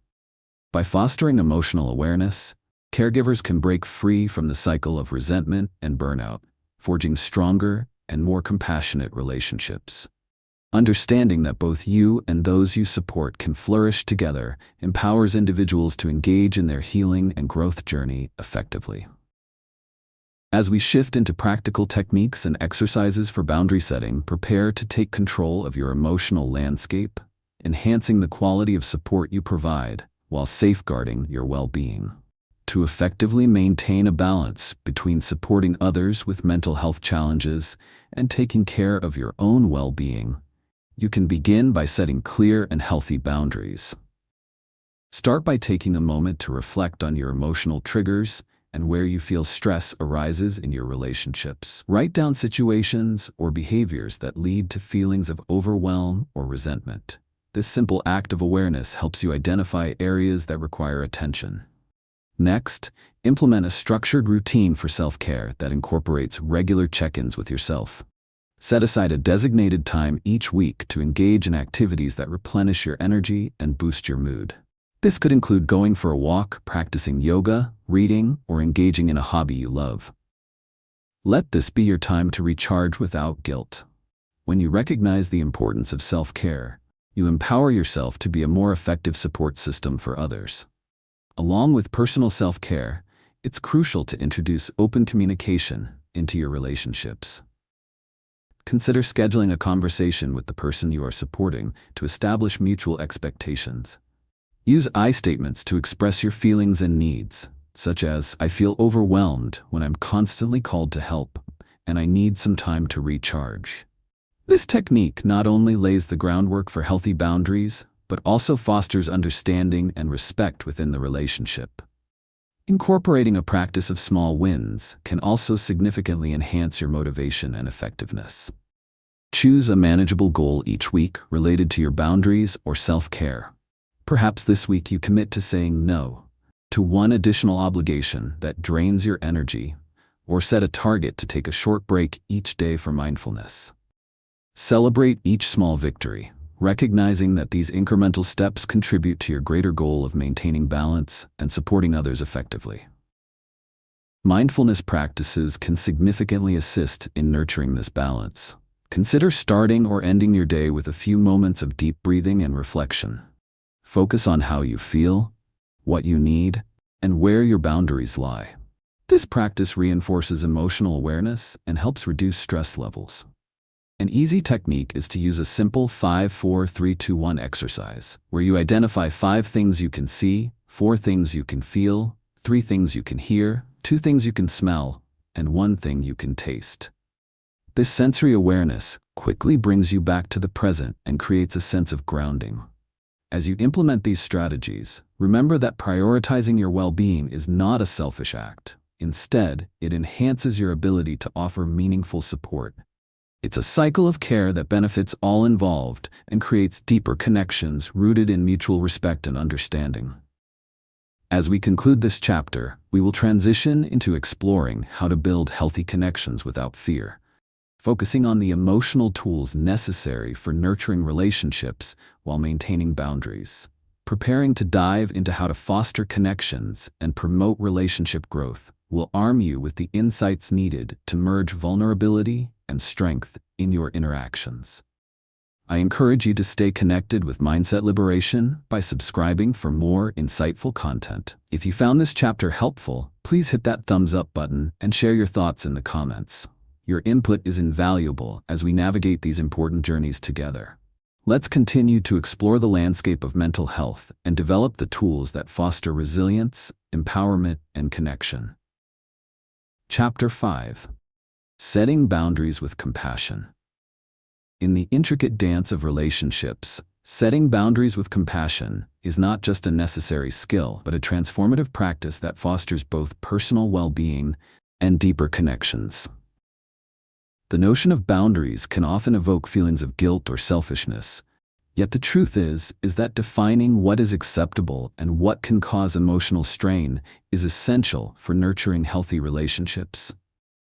By fostering emotional awareness, caregivers can break free from the cycle of resentment and burnout, forging stronger and more compassionate relationships. Understanding that both you and those you support can flourish together empowers individuals to engage in their healing and growth journey effectively. As we shift into practical techniques and exercises for boundary setting, prepare to take control of your emotional landscape, enhancing the quality of support you provide while safeguarding your well-being. To effectively maintain a balance between supporting others with mental health challenges and taking care of your own well-being, you can begin by setting clear and healthy boundaries. Start by taking a moment to reflect on your emotional triggers and where you feel stress arises in your relationships. Write down situations or behaviors that lead to feelings of overwhelm or resentment. This simple act of awareness helps you identify areas that require attention. Next, implement a structured routine for self-care that incorporates regular check-ins with yourself. Set aside a designated time each week to engage in activities that replenish your energy and boost your mood. This could include going for a walk, practicing yoga, reading, or engaging in a hobby you love. Let this be your time to recharge without guilt. When you recognize the importance of self-care, you empower yourself to be a more effective support system for others. Along with personal self-care, it's crucial to introduce open communication into your relationships. Consider scheduling a conversation with the person you are supporting to establish mutual expectations. Use I statements to express your feelings and needs, such as, "I feel overwhelmed when I'm constantly called to help, and I need some time to recharge." This technique not only lays the groundwork for healthy boundaries, but also fosters understanding and respect within the relationship. Incorporating a practice of small wins can also significantly enhance your motivation and effectiveness. Choose a manageable goal each week related to your boundaries or self-care. Perhaps this week you commit to saying no to one additional obligation that drains your energy, or set a target to take a short break each day for mindfulness. Celebrate each small victory, recognizing that these incremental steps contribute to your greater goal of maintaining balance and supporting others effectively. Mindfulness practices can significantly assist in nurturing this balance. Consider starting or ending your day with a few moments of deep breathing and reflection. Focus on how you feel, what you need, and where your boundaries lie. This practice reinforces emotional awareness and helps reduce stress levels. An easy technique is to use a simple 5-4-3-2-1 exercise, where you identify 5 things you can see, 4 things you can feel, 3 things you can hear, 2 things you can smell, and 1 thing you can taste. This sensory awareness quickly brings you back to the present and creates a sense of grounding. As you implement these strategies, remember that prioritizing your well-being is not a selfish act. Instead, it enhances your ability to offer meaningful support. It's a cycle of care that benefits all involved and creates deeper connections rooted in mutual respect and understanding. As we conclude this chapter, we will transition into exploring how to build healthy connections without fear, focusing on the emotional tools necessary for nurturing relationships while maintaining boundaries. Preparing to dive into how to foster connections and promote relationship growth will arm you with the insights needed to merge vulnerability and strength in your interactions. I encourage you to stay connected with Mindset Liberation by subscribing for more insightful content. If you found this chapter helpful, please hit that thumbs up button and share your thoughts in the comments. Your input is invaluable as we navigate these important journeys together. Let's continue to explore the landscape of mental health and develop the tools that foster resilience, empowerment, and connection. Chapter 5. Setting Boundaries with Compassion. In the intricate dance of relationships, setting boundaries with compassion is not just a necessary skill, but a transformative practice that fosters both personal well-being and deeper connections. The notion of boundaries can often evoke feelings of guilt or selfishness. Yet the truth is that defining what is acceptable and what can cause emotional strain is essential for nurturing healthy relationships.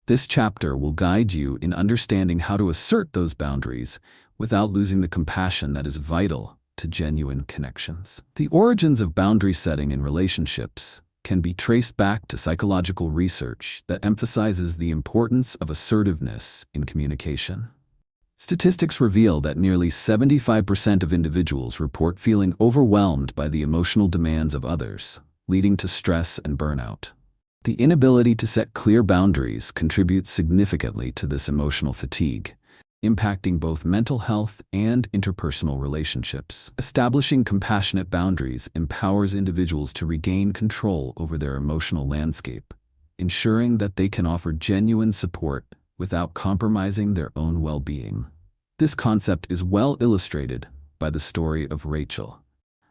This chapter will guide you in understanding how to assert those boundaries without losing the compassion that is vital to genuine connections. The origins of boundary setting in relationships can be traced back to psychological research that emphasizes the importance of assertiveness in communication. Statistics reveal that nearly 75% of individuals report feeling overwhelmed by the emotional demands of others, leading to stress and burnout. The inability to set clear boundaries contributes significantly to this emotional fatigue, impacting both mental health and interpersonal relationships. Establishing compassionate boundaries empowers individuals to regain control over their emotional landscape, ensuring that they can offer genuine support without compromising their own well-being. This concept is well illustrated by the story of Rachel,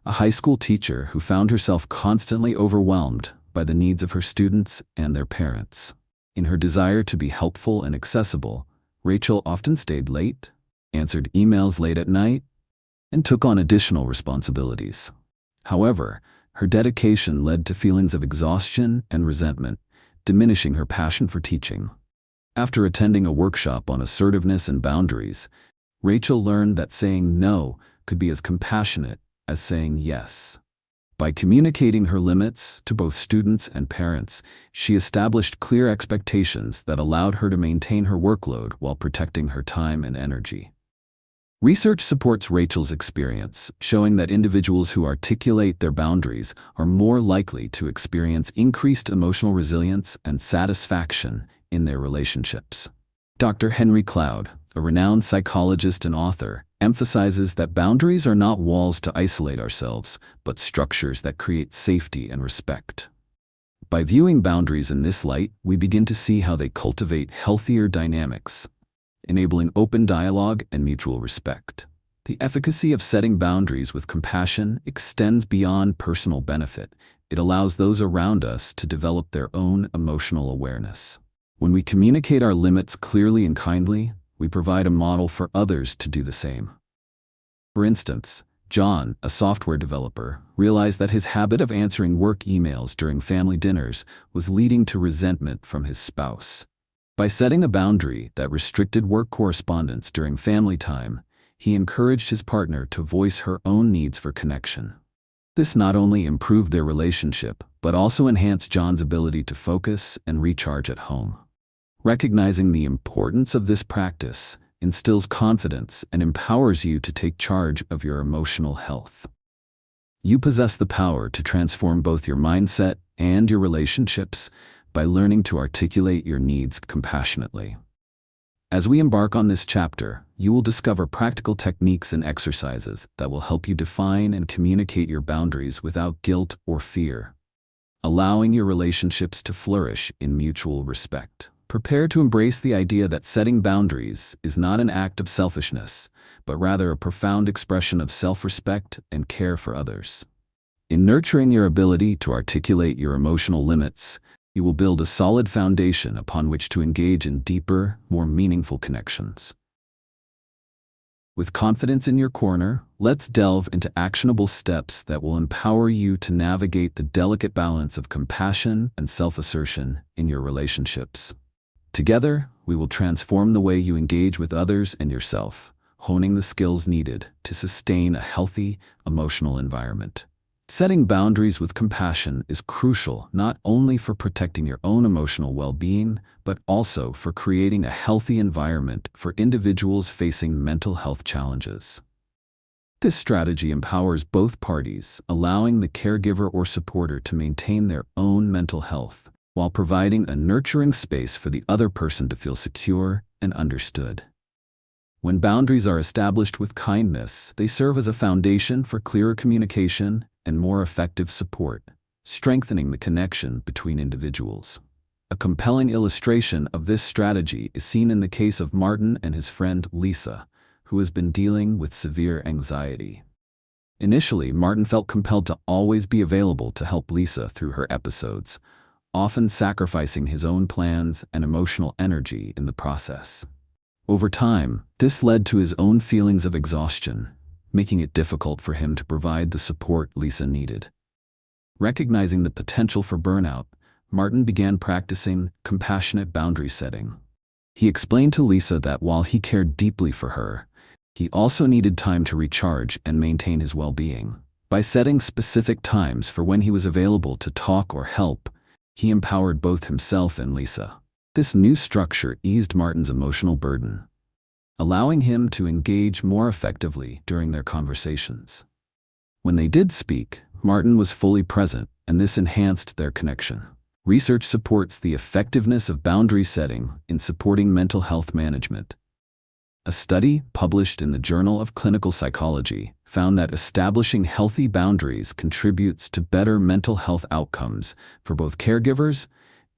a high school teacher who found herself constantly overwhelmed by the needs of her students and their parents. In her desire to be helpful and accessible, Rachel often stayed late, answered emails late at night, and took on additional responsibilities. However, her dedication led to feelings of exhaustion and resentment, diminishing her passion for teaching. After attending a workshop on assertiveness and boundaries, Rachel learned that saying no could be as compassionate as saying yes. By communicating her limits to both students and parents, she established clear expectations that allowed her to maintain her workload while protecting her time and energy. Research supports Rachel's experience, showing that individuals who articulate their boundaries are more likely to experience increased emotional resilience and satisfaction in their relationships. Dr. Henry Cloud, a renowned psychologist and author, emphasizes that boundaries are not walls to isolate ourselves, but structures that create safety and respect. By viewing boundaries in this light, we begin to see how they cultivate healthier dynamics, enabling open dialogue and mutual respect. The efficacy of setting boundaries with compassion extends beyond personal benefit. It allows those around us to develop their own emotional awareness. When we communicate our limits clearly and kindly, we provide a model for others to do the same. For instance, John, a software developer, realized that his habit of answering work emails during family dinners was leading to resentment from his spouse. By setting a boundary that restricted work correspondence during family time, he encouraged his partner to voice her own needs for connection. This not only improved their relationship, but also enhanced John's ability to focus and recharge at home. Recognizing the importance of this practice instills confidence and empowers you to take charge of your emotional health. You possess the power to transform both your mindset and your relationships by learning to articulate your needs compassionately. As we embark on this chapter, you will discover practical techniques and exercises that will help you define and communicate your boundaries without guilt or fear, allowing your relationships to flourish in mutual respect. Prepare to embrace the idea that setting boundaries is not an act of selfishness, but rather a profound expression of self-respect and care for others. In nurturing your ability to articulate your emotional limits, you will build a solid foundation upon which to engage in deeper, more meaningful connections. With confidence in your corner, let's delve into actionable steps that will empower you to navigate the delicate balance of compassion and self-assertion in your relationships. Together, we will transform the way you engage with others and yourself, honing the skills needed to sustain a healthy, emotional environment. Setting boundaries with compassion is crucial not only for protecting your own emotional well-being, but also for creating a healthy environment for individuals facing mental health challenges. This strategy empowers both parties, allowing the caregiver or supporter to maintain their own mental health, while providing a nurturing space for the other person to feel secure and understood. When boundaries are established with kindness, they serve as a foundation for clearer communication and more effective support, strengthening the connection between individuals. A compelling illustration of this strategy is seen in the case of Martin and his friend Lisa, who has been dealing with severe anxiety. Initially, Martin felt compelled to always be available to help Lisa through her episodes, often sacrificing his own plans and emotional energy in the process. Over time, this led to his own feelings of exhaustion, making it difficult for him to provide the support Lisa needed. Recognizing the potential for burnout, Martin began practicing compassionate boundary setting. He explained to Lisa that while he cared deeply for her, he also needed time to recharge and maintain his well-being. By setting specific times for when he was available to talk or help, he empowered both himself and Lisa. This new structure eased Martin's emotional burden, allowing him to engage more effectively during their conversations. When they did speak, Martin was fully present, and this enhanced their connection. Research supports the effectiveness of boundary setting in supporting mental health management. A study published in the Journal of Clinical Psychology found that establishing healthy boundaries contributes to better mental health outcomes for both caregivers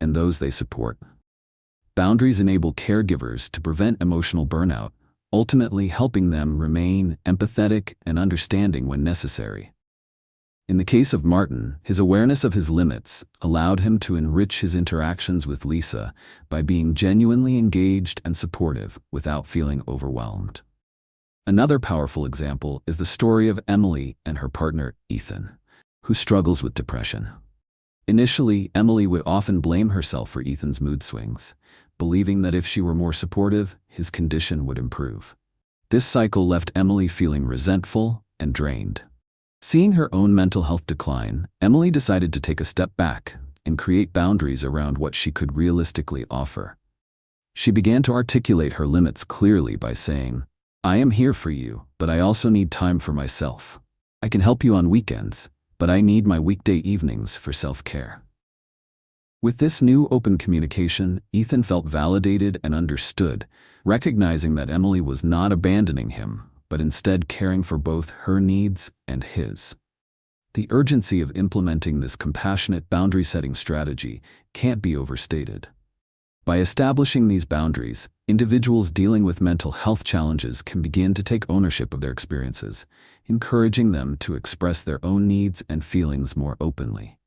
and those they support. Boundaries enable caregivers to prevent emotional burnout, ultimately helping them remain empathetic and understanding when necessary. In the case of Martin, his awareness of his limits allowed him to enrich his interactions with Lisa by being genuinely engaged and supportive without feeling overwhelmed. Another powerful example is the story of Emily and her partner, Ethan, who struggles with depression. Initially, Emily would often blame herself for Ethan's mood swings, believing that if she were more supportive, his condition would improve. This cycle left Emily feeling resentful and drained. Seeing her own mental health decline, Emily decided to take a step back and create boundaries around what she could realistically offer. She began to articulate her limits clearly by saying, "I am here for you, but I also need time for myself. I can help you on weekends, but I need my weekday evenings for self-care." With this new open communication, Ethan felt validated and understood, recognizing that Emily was not abandoning him, but instead caring for both her needs and his. The urgency of implementing this compassionate boundary-setting strategy can't be overstated. By establishing these boundaries, individuals dealing with mental health challenges can begin to take ownership of their experiences, encouraging them to express their own needs and feelings more openly.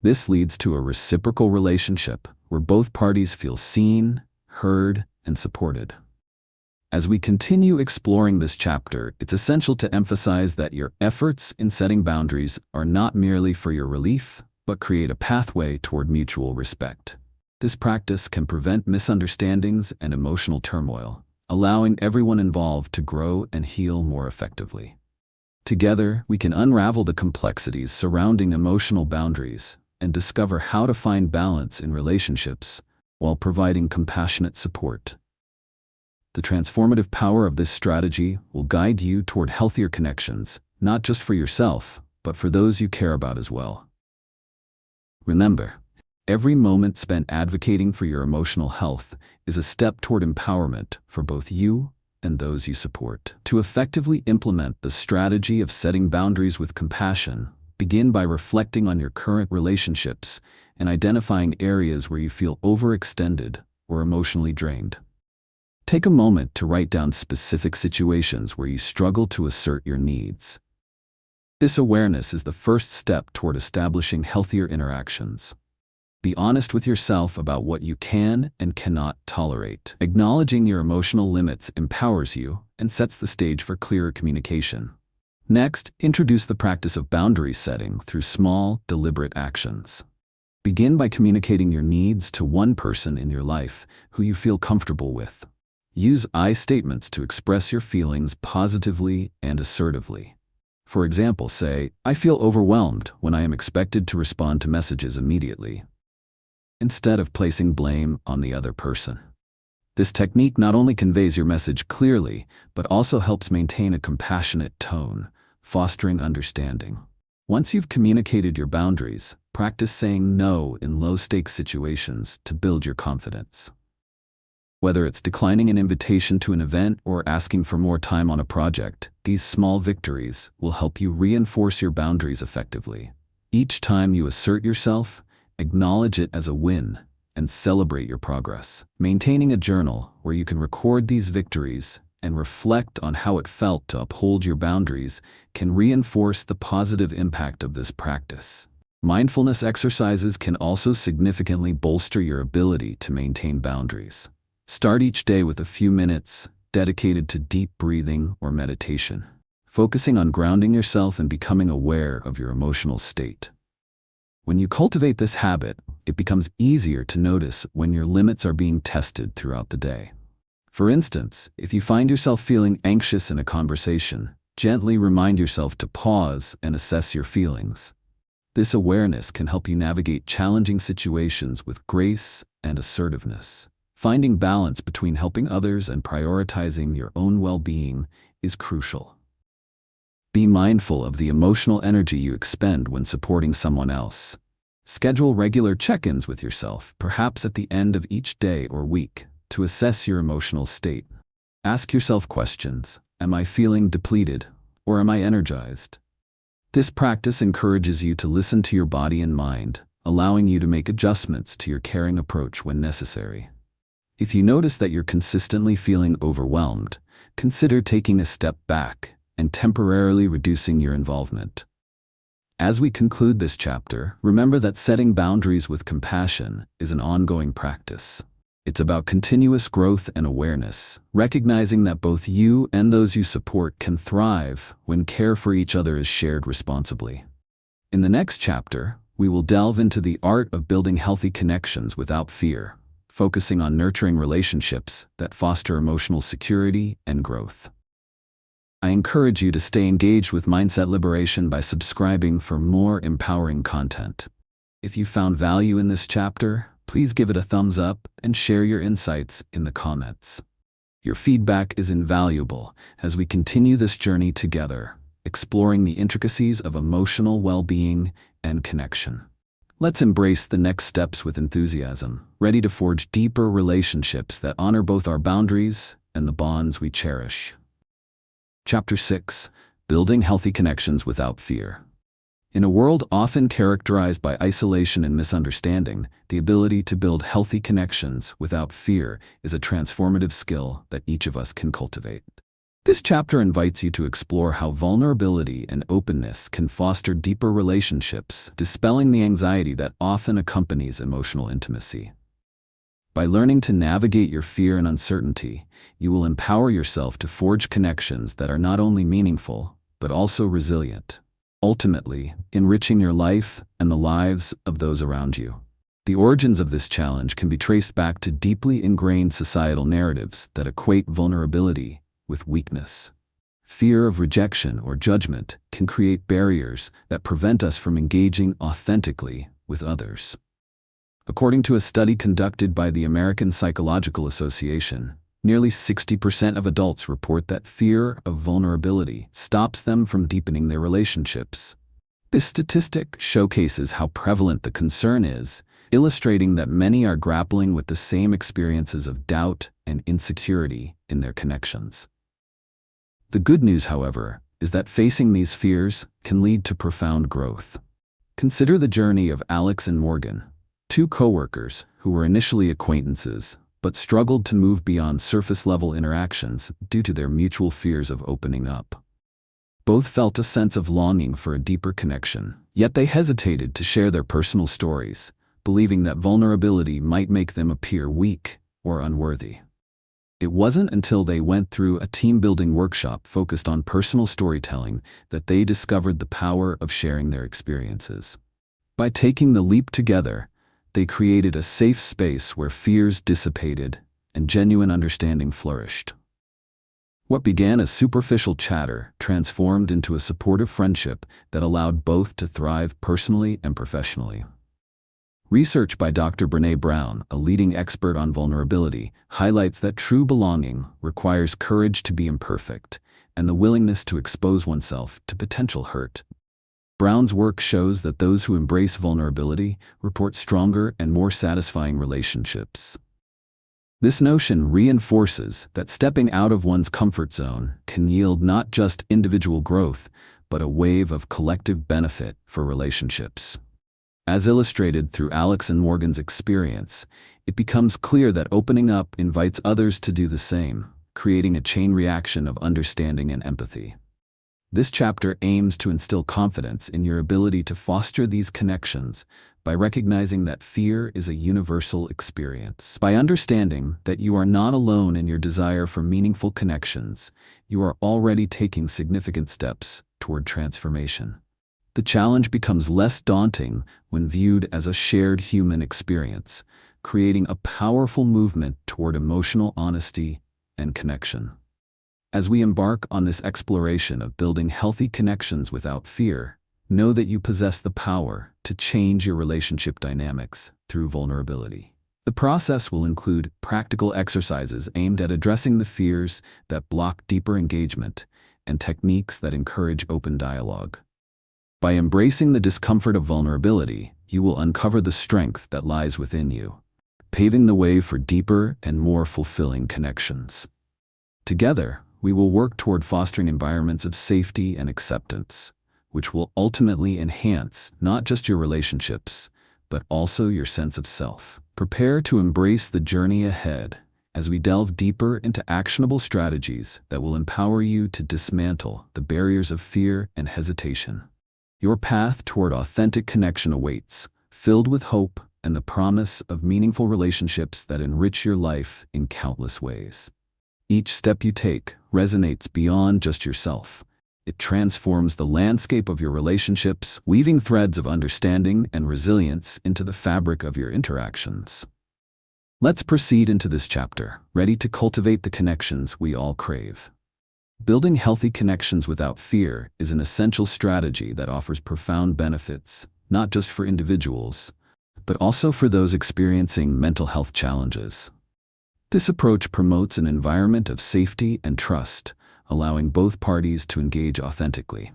This leads to a reciprocal relationship where both parties feel seen, heard, and supported. As we continue exploring this chapter, it's essential to emphasize that your efforts in setting boundaries are not merely for your relief, but create a pathway toward mutual respect. This practice can prevent misunderstandings and emotional turmoil, allowing everyone involved to grow and heal more effectively. Together, we can unravel the complexities surrounding emotional boundaries and discover how to find balance in relationships while providing compassionate support. The transformative power of this strategy will guide you toward healthier connections, not just for yourself, but for those you care about as well. Remember, every moment spent advocating for your emotional health is a step toward empowerment for both you and those you support. To effectively implement the strategy of setting boundaries with compassion, begin by reflecting on your current relationships and identifying areas where you feel overextended or emotionally drained. Take a moment to write down specific situations where you struggle to assert your needs. This awareness is the first step toward establishing healthier interactions. Be honest with yourself about what you can and cannot tolerate. Acknowledging your emotional limits empowers you and sets the stage for clearer communication. Next, introduce the practice of boundary setting through small, deliberate actions. Begin by communicating your needs to one person in your life who you feel comfortable with. Use I statements to express your feelings positively and assertively. For example, say, "I feel overwhelmed when I am expected to respond to messages immediately," instead of placing blame on the other person. This technique not only conveys your message clearly, but also helps maintain a compassionate tone, fostering understanding. Once you've communicated your boundaries, practice saying no in low-stakes situations to build your confidence. Whether it's declining an invitation to an event or asking for more time on a project, these small victories will help you reinforce your boundaries effectively. Each time you assert yourself, acknowledge it as a win and celebrate your progress. Maintaining a journal where you can record these victories and reflect on how it felt to uphold your boundaries can reinforce the positive impact of this practice. Mindfulness exercises can also significantly bolster your ability to maintain boundaries. Start each day with a few minutes dedicated to deep breathing or meditation, focusing on grounding yourself and becoming aware of your emotional state. When you cultivate this habit, it becomes easier to notice when your limits are being tested throughout the day. For instance, if you find yourself feeling anxious in a conversation, gently remind yourself to pause and assess your feelings. This awareness can help you navigate challenging situations with grace and assertiveness. Finding balance between helping others and prioritizing your own well-being is crucial. Be mindful of the emotional energy you expend when supporting someone else. Schedule regular check-ins with yourself, perhaps at the end of each day or week, to assess your emotional state. Ask yourself questions. Am I feeling depleted, or am I energized? This practice encourages you to listen to your body and mind, allowing you to make adjustments to your caring approach when necessary. If you notice that you're consistently feeling overwhelmed, consider taking a step back and temporarily reducing your involvement. As we conclude this chapter, remember that setting boundaries with compassion is an ongoing practice. It's about continuous growth and awareness, recognizing that both you and those you support can thrive when care for each other is shared responsibly. In the next chapter, we will delve into the art of building healthy connections without fear, focusing on nurturing relationships that foster emotional security and growth. I encourage you to stay engaged with Mindset Liberation by subscribing for more empowering content. If you found value in this chapter, please give it a thumbs up and share your insights in the comments. Your feedback is invaluable as we continue this journey together, exploring the intricacies of emotional well-being and connection. Let's embrace the next steps with enthusiasm, ready to forge deeper relationships that honor both our boundaries and the bonds we cherish. Chapter 6: Building Healthy Connections Without Fear. In a world often characterized by isolation and misunderstanding, the ability to build healthy connections without fear is a transformative skill that each of us can cultivate. This chapter invites you to explore how vulnerability and openness can foster deeper relationships, dispelling the anxiety that often accompanies emotional intimacy. By learning to navigate your fear and uncertainty, you will empower yourself to forge connections that are not only meaningful, but also resilient, ultimately enriching your life and the lives of those around you. The origins of this challenge can be traced back to deeply ingrained societal narratives that equate vulnerability with weakness. Fear of rejection or judgment can create barriers that prevent us from engaging authentically with others. According to a study conducted by the American Psychological Association, nearly 60% of adults report that fear of vulnerability stops them from deepening their relationships. This statistic showcases how prevalent the concern is, illustrating that many are grappling with the same experiences of doubt and insecurity in their connections. The good news, however, is that facing these fears can lead to profound growth. Consider the journey of Alex and Morgan, two coworkers who were initially acquaintances but struggled to move beyond surface-level interactions due to their mutual fears of opening up. Both felt a sense of longing for a deeper connection, yet they hesitated to share their personal stories, believing that vulnerability might make them appear weak or unworthy. It wasn't until they went through a team-building workshop focused on personal storytelling that they discovered the power of sharing their experiences. By taking the leap together, they created a safe space where fears dissipated and genuine understanding flourished. What began as superficial chatter transformed into a supportive friendship that allowed both to thrive personally and professionally. Research by Dr. Brené Brown, a leading expert on vulnerability, highlights that true belonging requires courage to be imperfect and the willingness to expose oneself to potential hurt. Brown's work shows that those who embrace vulnerability report stronger and more satisfying relationships. This notion reinforces that stepping out of one's comfort zone can yield not just individual growth, but a wave of collective benefit for relationships. As illustrated through Alex and Morgan's experience, it becomes clear that opening up invites others to do the same, creating a chain reaction of understanding and empathy. This chapter aims to instill confidence in your ability to foster these connections by recognizing that fear is a universal experience. By understanding that you are not alone in your desire for meaningful connections, you are already taking significant steps toward transformation. The challenge becomes less daunting when viewed as a shared human experience, creating a powerful movement toward emotional honesty and connection. As we embark on this exploration of building healthy connections without fear, know that you possess the power to change your relationship dynamics through vulnerability. The process will include practical exercises aimed at addressing the fears that block deeper engagement and techniques that encourage open dialogue. By embracing the discomfort of vulnerability, you will uncover the strength that lies within you, paving the way for deeper and more fulfilling connections. Together, we will work toward fostering environments of safety and acceptance, which will ultimately enhance not just your relationships, but also your sense of self. Prepare to embrace the journey ahead as we delve deeper into actionable strategies that will empower you to dismantle the barriers of fear and hesitation. Your path toward authentic connection awaits, filled with hope and the promise of meaningful relationships that enrich your life in countless ways. Each step you take resonates beyond just yourself. It transforms the landscape of your relationships, weaving threads of understanding and resilience into the fabric of your interactions. Let's proceed into this chapter, ready to cultivate the connections we all crave. Building healthy connections without fear is an essential strategy that offers profound benefits, not just for individuals, but also for those experiencing mental health challenges. This approach promotes an environment of safety and trust, allowing both parties to engage authentically.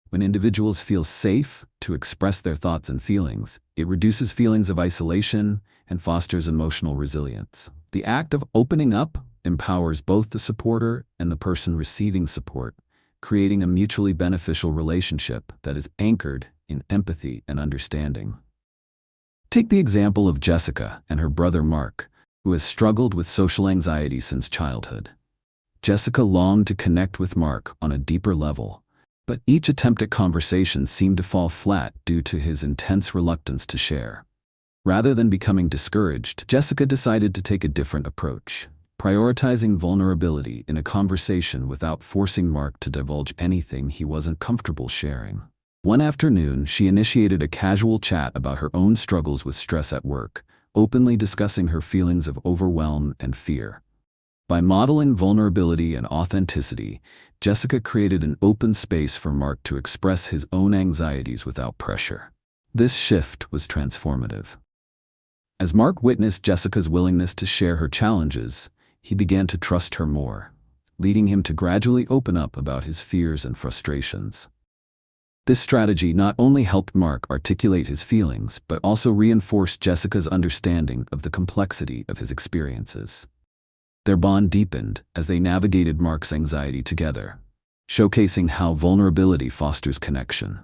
When individuals feel safe to express their thoughts and feelings, it reduces feelings of isolation and fosters emotional resilience. The act of opening up empowers both the supporter and the person receiving support, creating a mutually beneficial relationship that is anchored in empathy and understanding. Take the example of Jessica and her brother Mark, who has struggled with social anxiety since childhood. Jessica longed to connect with Mark on a deeper level, but each attempt at conversation seemed to fall flat due to his intense reluctance to share. Rather than becoming discouraged, Jessica decided to take a different approach, prioritizing vulnerability in a conversation without forcing Mark to divulge anything he wasn't comfortable sharing. One afternoon, she initiated a casual chat about her own struggles with stress at work, openly discussing her feelings of overwhelm and fear. By modeling vulnerability and authenticity, Jessica created an open space for Mark to express his own anxieties without pressure. This shift was transformative. As Mark witnessed Jessica's willingness to share her challenges, he began to trust her more, leading him to gradually open up about his fears and frustrations. This strategy not only helped Mark articulate his feelings, but also reinforced Jessica's understanding of the complexity of his experiences. Their bond deepened as they navigated Mark's anxiety together, showcasing how vulnerability fosters connection.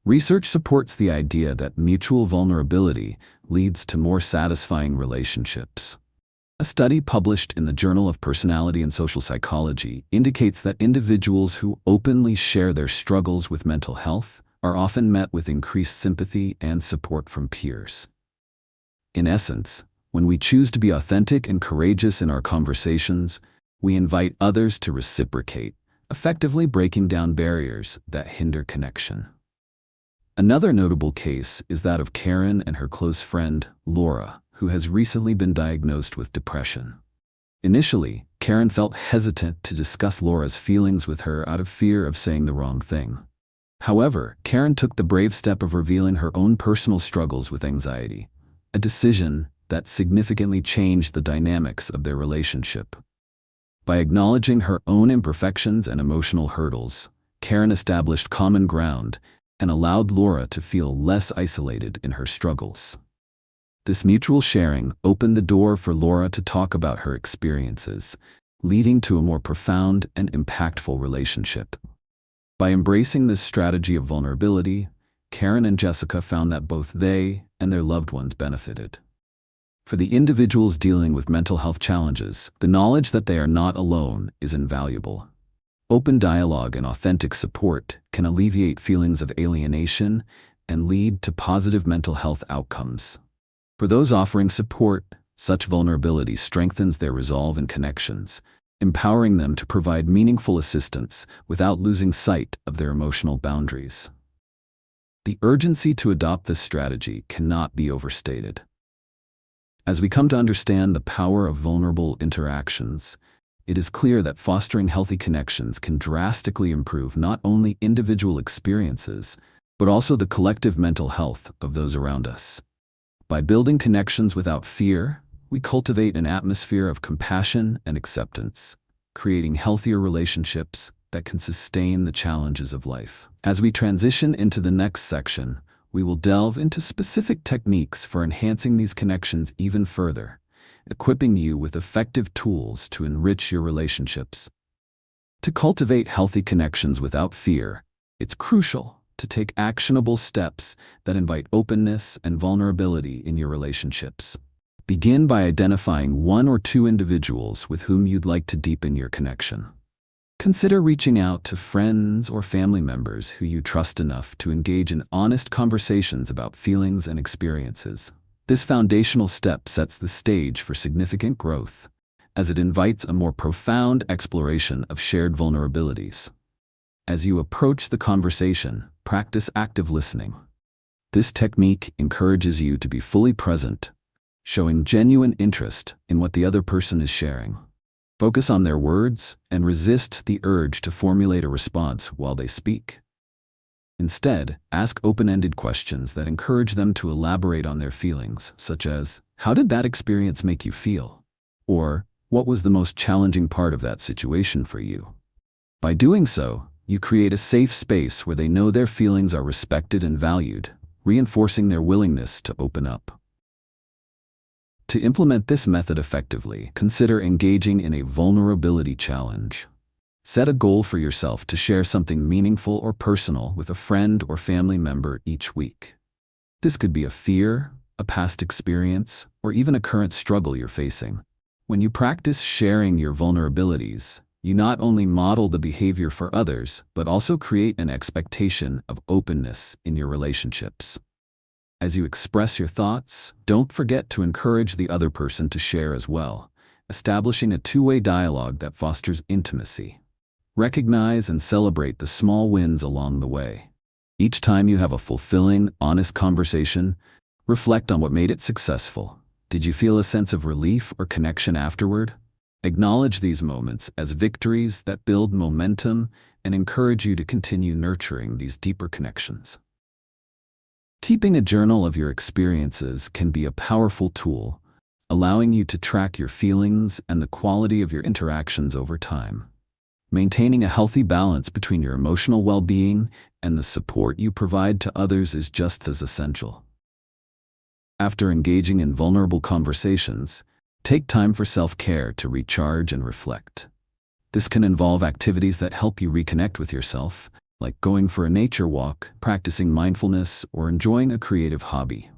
Research supports the idea that mutual vulnerability leads to more satisfying relationships. A study published in the Journal of Personality and Social Psychology indicates that individuals who openly share their struggles with mental health are often met with increased sympathy and support from peers. In essence, when we choose to be authentic and courageous in our conversations, we invite others to reciprocate, effectively breaking down barriers that hinder connection. Another notable case is that of Karen and her close friend, Laura, who has recently been diagnosed with depression. Initially, Karen felt hesitant to discuss Laura's feelings with her out of fear of saying the wrong thing. However, Karen took the brave step of revealing her own personal struggles with anxiety, a decision that significantly changed the dynamics of their relationship. By acknowledging her own imperfections and emotional hurdles, Karen established common ground and allowed Laura to feel less isolated in her struggles. This mutual sharing opened the door for Laura to talk about her experiences, leading to a more profound and impactful relationship. By embracing this strategy of vulnerability, Karen and Jessica found that both they and their loved ones benefited. For the individuals dealing with mental health challenges, the knowledge that they are not alone is invaluable. Open dialogue and authentic support can alleviate feelings of alienation and lead to positive mental health outcomes. For those offering support, such vulnerability strengthens their resolve and connections, empowering them to provide meaningful assistance without losing sight of their emotional boundaries. The urgency to adopt this strategy cannot be overstated. As we come to understand the power of vulnerable interactions, it is clear that fostering healthy connections can drastically improve not only individual experiences, but also the collective mental health of those around us. By building connections without fear, we cultivate an atmosphere of compassion and acceptance, creating healthier relationships that can sustain the challenges of life. As we transition into the next section, we will delve into specific techniques for enhancing these connections even further, equipping you with effective tools to enrich your relationships. To cultivate healthy connections without fear, it's crucial to take actionable steps that invite openness and vulnerability in your relationships. Begin by identifying one or two individuals with whom you'd like to deepen your connection. Consider reaching out to friends or family members who you trust enough to engage in honest conversations about feelings and experiences. This foundational step sets the stage for significant growth, as it invites a more profound exploration of shared vulnerabilities. As you approach the conversation, practice active listening. This technique encourages you to be fully present, showing genuine interest in what the other person is sharing. Focus on their words and resist the urge to formulate a response while they speak. Instead, ask open-ended questions that encourage them to elaborate on their feelings, such as, "How did that experience make you feel?" Or, "What was the most challenging part of that situation for you?" By doing so, you create a safe space where they know their feelings are respected and valued, reinforcing their willingness to open up. To implement this method effectively, consider engaging in a vulnerability challenge. Set a goal for yourself to share something meaningful or personal with a friend or family member each week. This could be a fear, a past experience, or even a current struggle you're facing. When you practice sharing your vulnerabilities, you not only model the behavior for others, but also create an expectation of openness in your relationships. As you express your thoughts, don't forget to encourage the other person to share as well, establishing a two-way dialogue that fosters intimacy. Recognize and celebrate the small wins along the way. Each time you have a fulfilling, honest conversation, reflect on what made it successful. Did you feel a sense of relief or connection afterward? Acknowledge these moments as victories that build momentum and encourage you to continue nurturing these deeper connections. Keeping a journal of your experiences can be a powerful tool, allowing you to track your feelings and the quality of your interactions over time. Maintaining a healthy balance between your emotional well-being and the support you provide to others is just as essential. After engaging in vulnerable conversations, take time for self-care to recharge and reflect. This can involve activities that help you reconnect with yourself, like going for a nature walk, practicing mindfulness, or enjoying a creative hobby.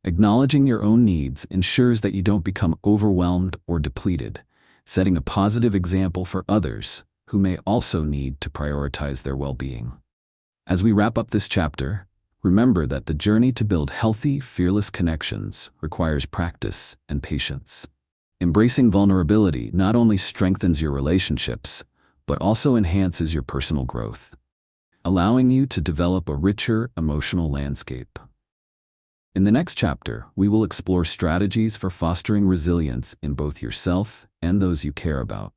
Acknowledging your own needs ensures that you don't become overwhelmed or depleted, setting a positive example for others who may also need to prioritize their well-being. As we wrap up this chapter, remember that the journey to build healthy, fearless connections requires practice and patience. Embracing vulnerability not only strengthens your relationships, but also enhances your personal growth, allowing you to develop a richer emotional landscape. In the next chapter, we will explore strategies for fostering resilience in both yourself and those you care about,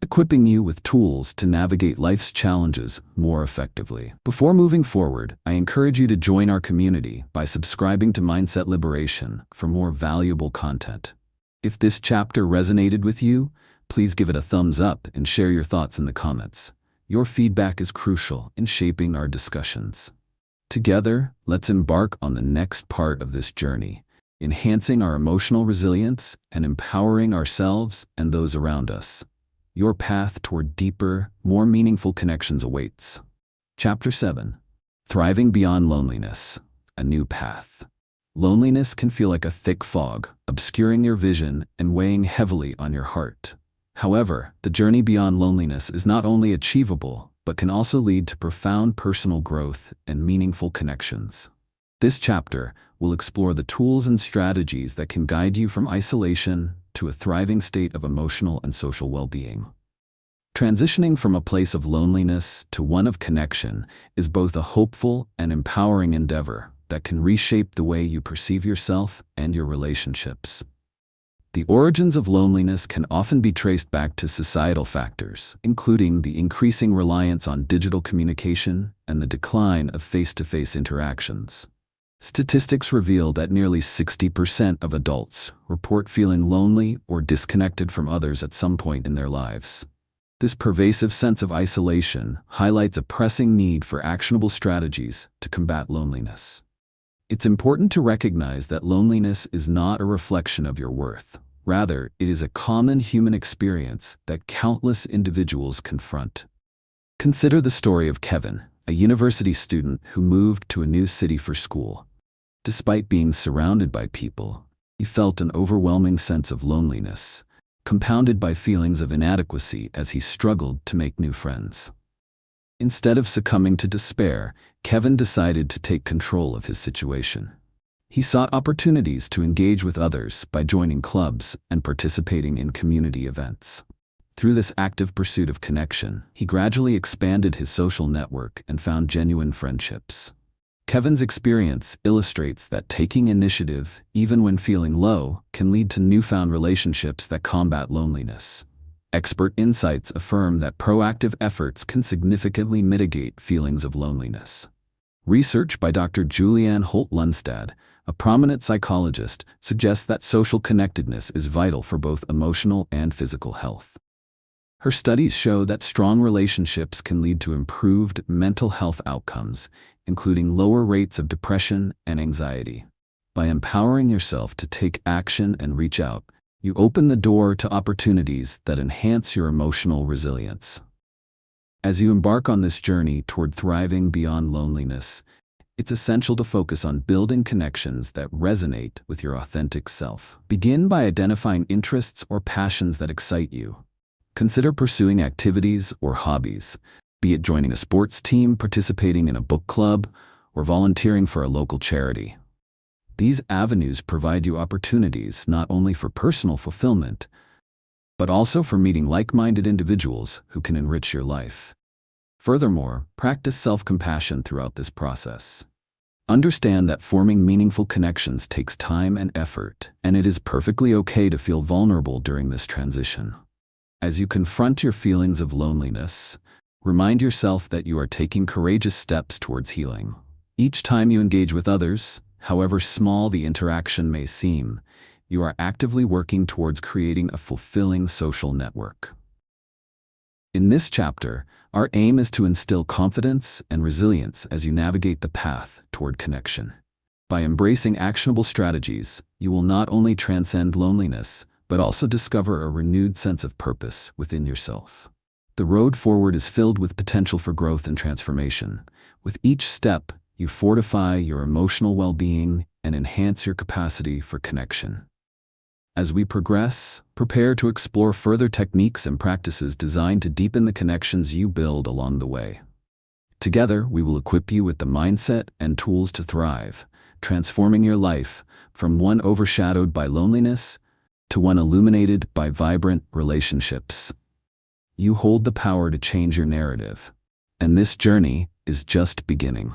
equipping you with tools to navigate life's challenges more effectively. Before moving forward, I encourage you to join our community by subscribing to Mindset Liberation for more valuable content. If this chapter resonated with you, please give it a thumbs up and share your thoughts in the comments. Your feedback is crucial in shaping our discussions. Together, let's embark on the next part of this journey, enhancing our emotional resilience and empowering ourselves and those around us. Your path toward deeper, more meaningful connections awaits. Chapter 7. Thriving Beyond Loneliness, a New Path. Loneliness can feel like a thick fog, obscuring your vision and weighing heavily on your heart. However, the journey beyond loneliness is not only achievable, but can also lead to profound personal growth and meaningful connections. This chapter will explore the tools and strategies that can guide you from isolation to a thriving state of emotional and social well-being. Transitioning from a place of loneliness to one of connection is both a hopeful and empowering endeavor that can reshape the way you perceive yourself and your relationships. The origins of loneliness can often be traced back to societal factors, including the increasing reliance on digital communication and the decline of face-to-face interactions. Statistics reveal that nearly 60% of adults report feeling lonely or disconnected from others at some point in their lives. This pervasive sense of isolation highlights a pressing need for actionable strategies to combat loneliness. It's important to recognize that loneliness is not a reflection of your worth. Rather, it is a common human experience that countless individuals confront. Consider the story of Kevin, a university student who moved to a new city for school. Despite being surrounded by people, he felt an overwhelming sense of loneliness, compounded by feelings of inadequacy as he struggled to make new friends. Instead of succumbing to despair, Kevin decided to take control of his situation. He sought opportunities to engage with others by joining clubs and participating in community events. Through this active pursuit of connection, he gradually expanded his social network and found genuine friendships. Kevin's experience illustrates that taking initiative, even when feeling low, can lead to newfound relationships that combat loneliness. Expert insights affirm that proactive efforts can significantly mitigate feelings of loneliness. Research by Dr. Julianne Holt-Lundstad, a prominent psychologist, suggests that social connectedness is vital for both emotional and physical health. Her studies show that strong relationships can lead to improved mental health outcomes, including lower rates of depression and anxiety. By empowering yourself to take action and reach out, you open the door to opportunities that enhance your emotional resilience. As you embark on this journey toward thriving beyond loneliness, it's essential to focus on building connections that resonate with your authentic self. Begin by identifying interests or passions that excite you. Consider pursuing activities or hobbies, be it joining a sports team, participating in a book club, or volunteering for a local charity. These avenues provide you opportunities not only for personal fulfillment, but also for meeting like-minded individuals who can enrich your life. Furthermore, practice self-compassion throughout this process. Understand that forming meaningful connections takes time and effort, and it is perfectly okay to feel vulnerable during this transition. As you confront your feelings of loneliness, remind yourself that you are taking courageous steps towards healing. Each time you engage with others, however small the interaction may seem, you are actively working towards creating a fulfilling social network. In this chapter, our aim is to instill confidence and resilience as you navigate the path toward connection. By embracing actionable strategies, you will not only transcend loneliness, but also discover a renewed sense of purpose within yourself. The road forward is filled with potential for growth and transformation. With each step, you fortify your emotional well-being and enhance your capacity for connection. As we progress, prepare to explore further techniques and practices designed to deepen the connections you build along the way. Together, we will equip you with the mindset and tools to thrive, transforming your life from one overshadowed by loneliness to one illuminated by vibrant relationships. You hold the power to change your narrative, and this journey is just beginning.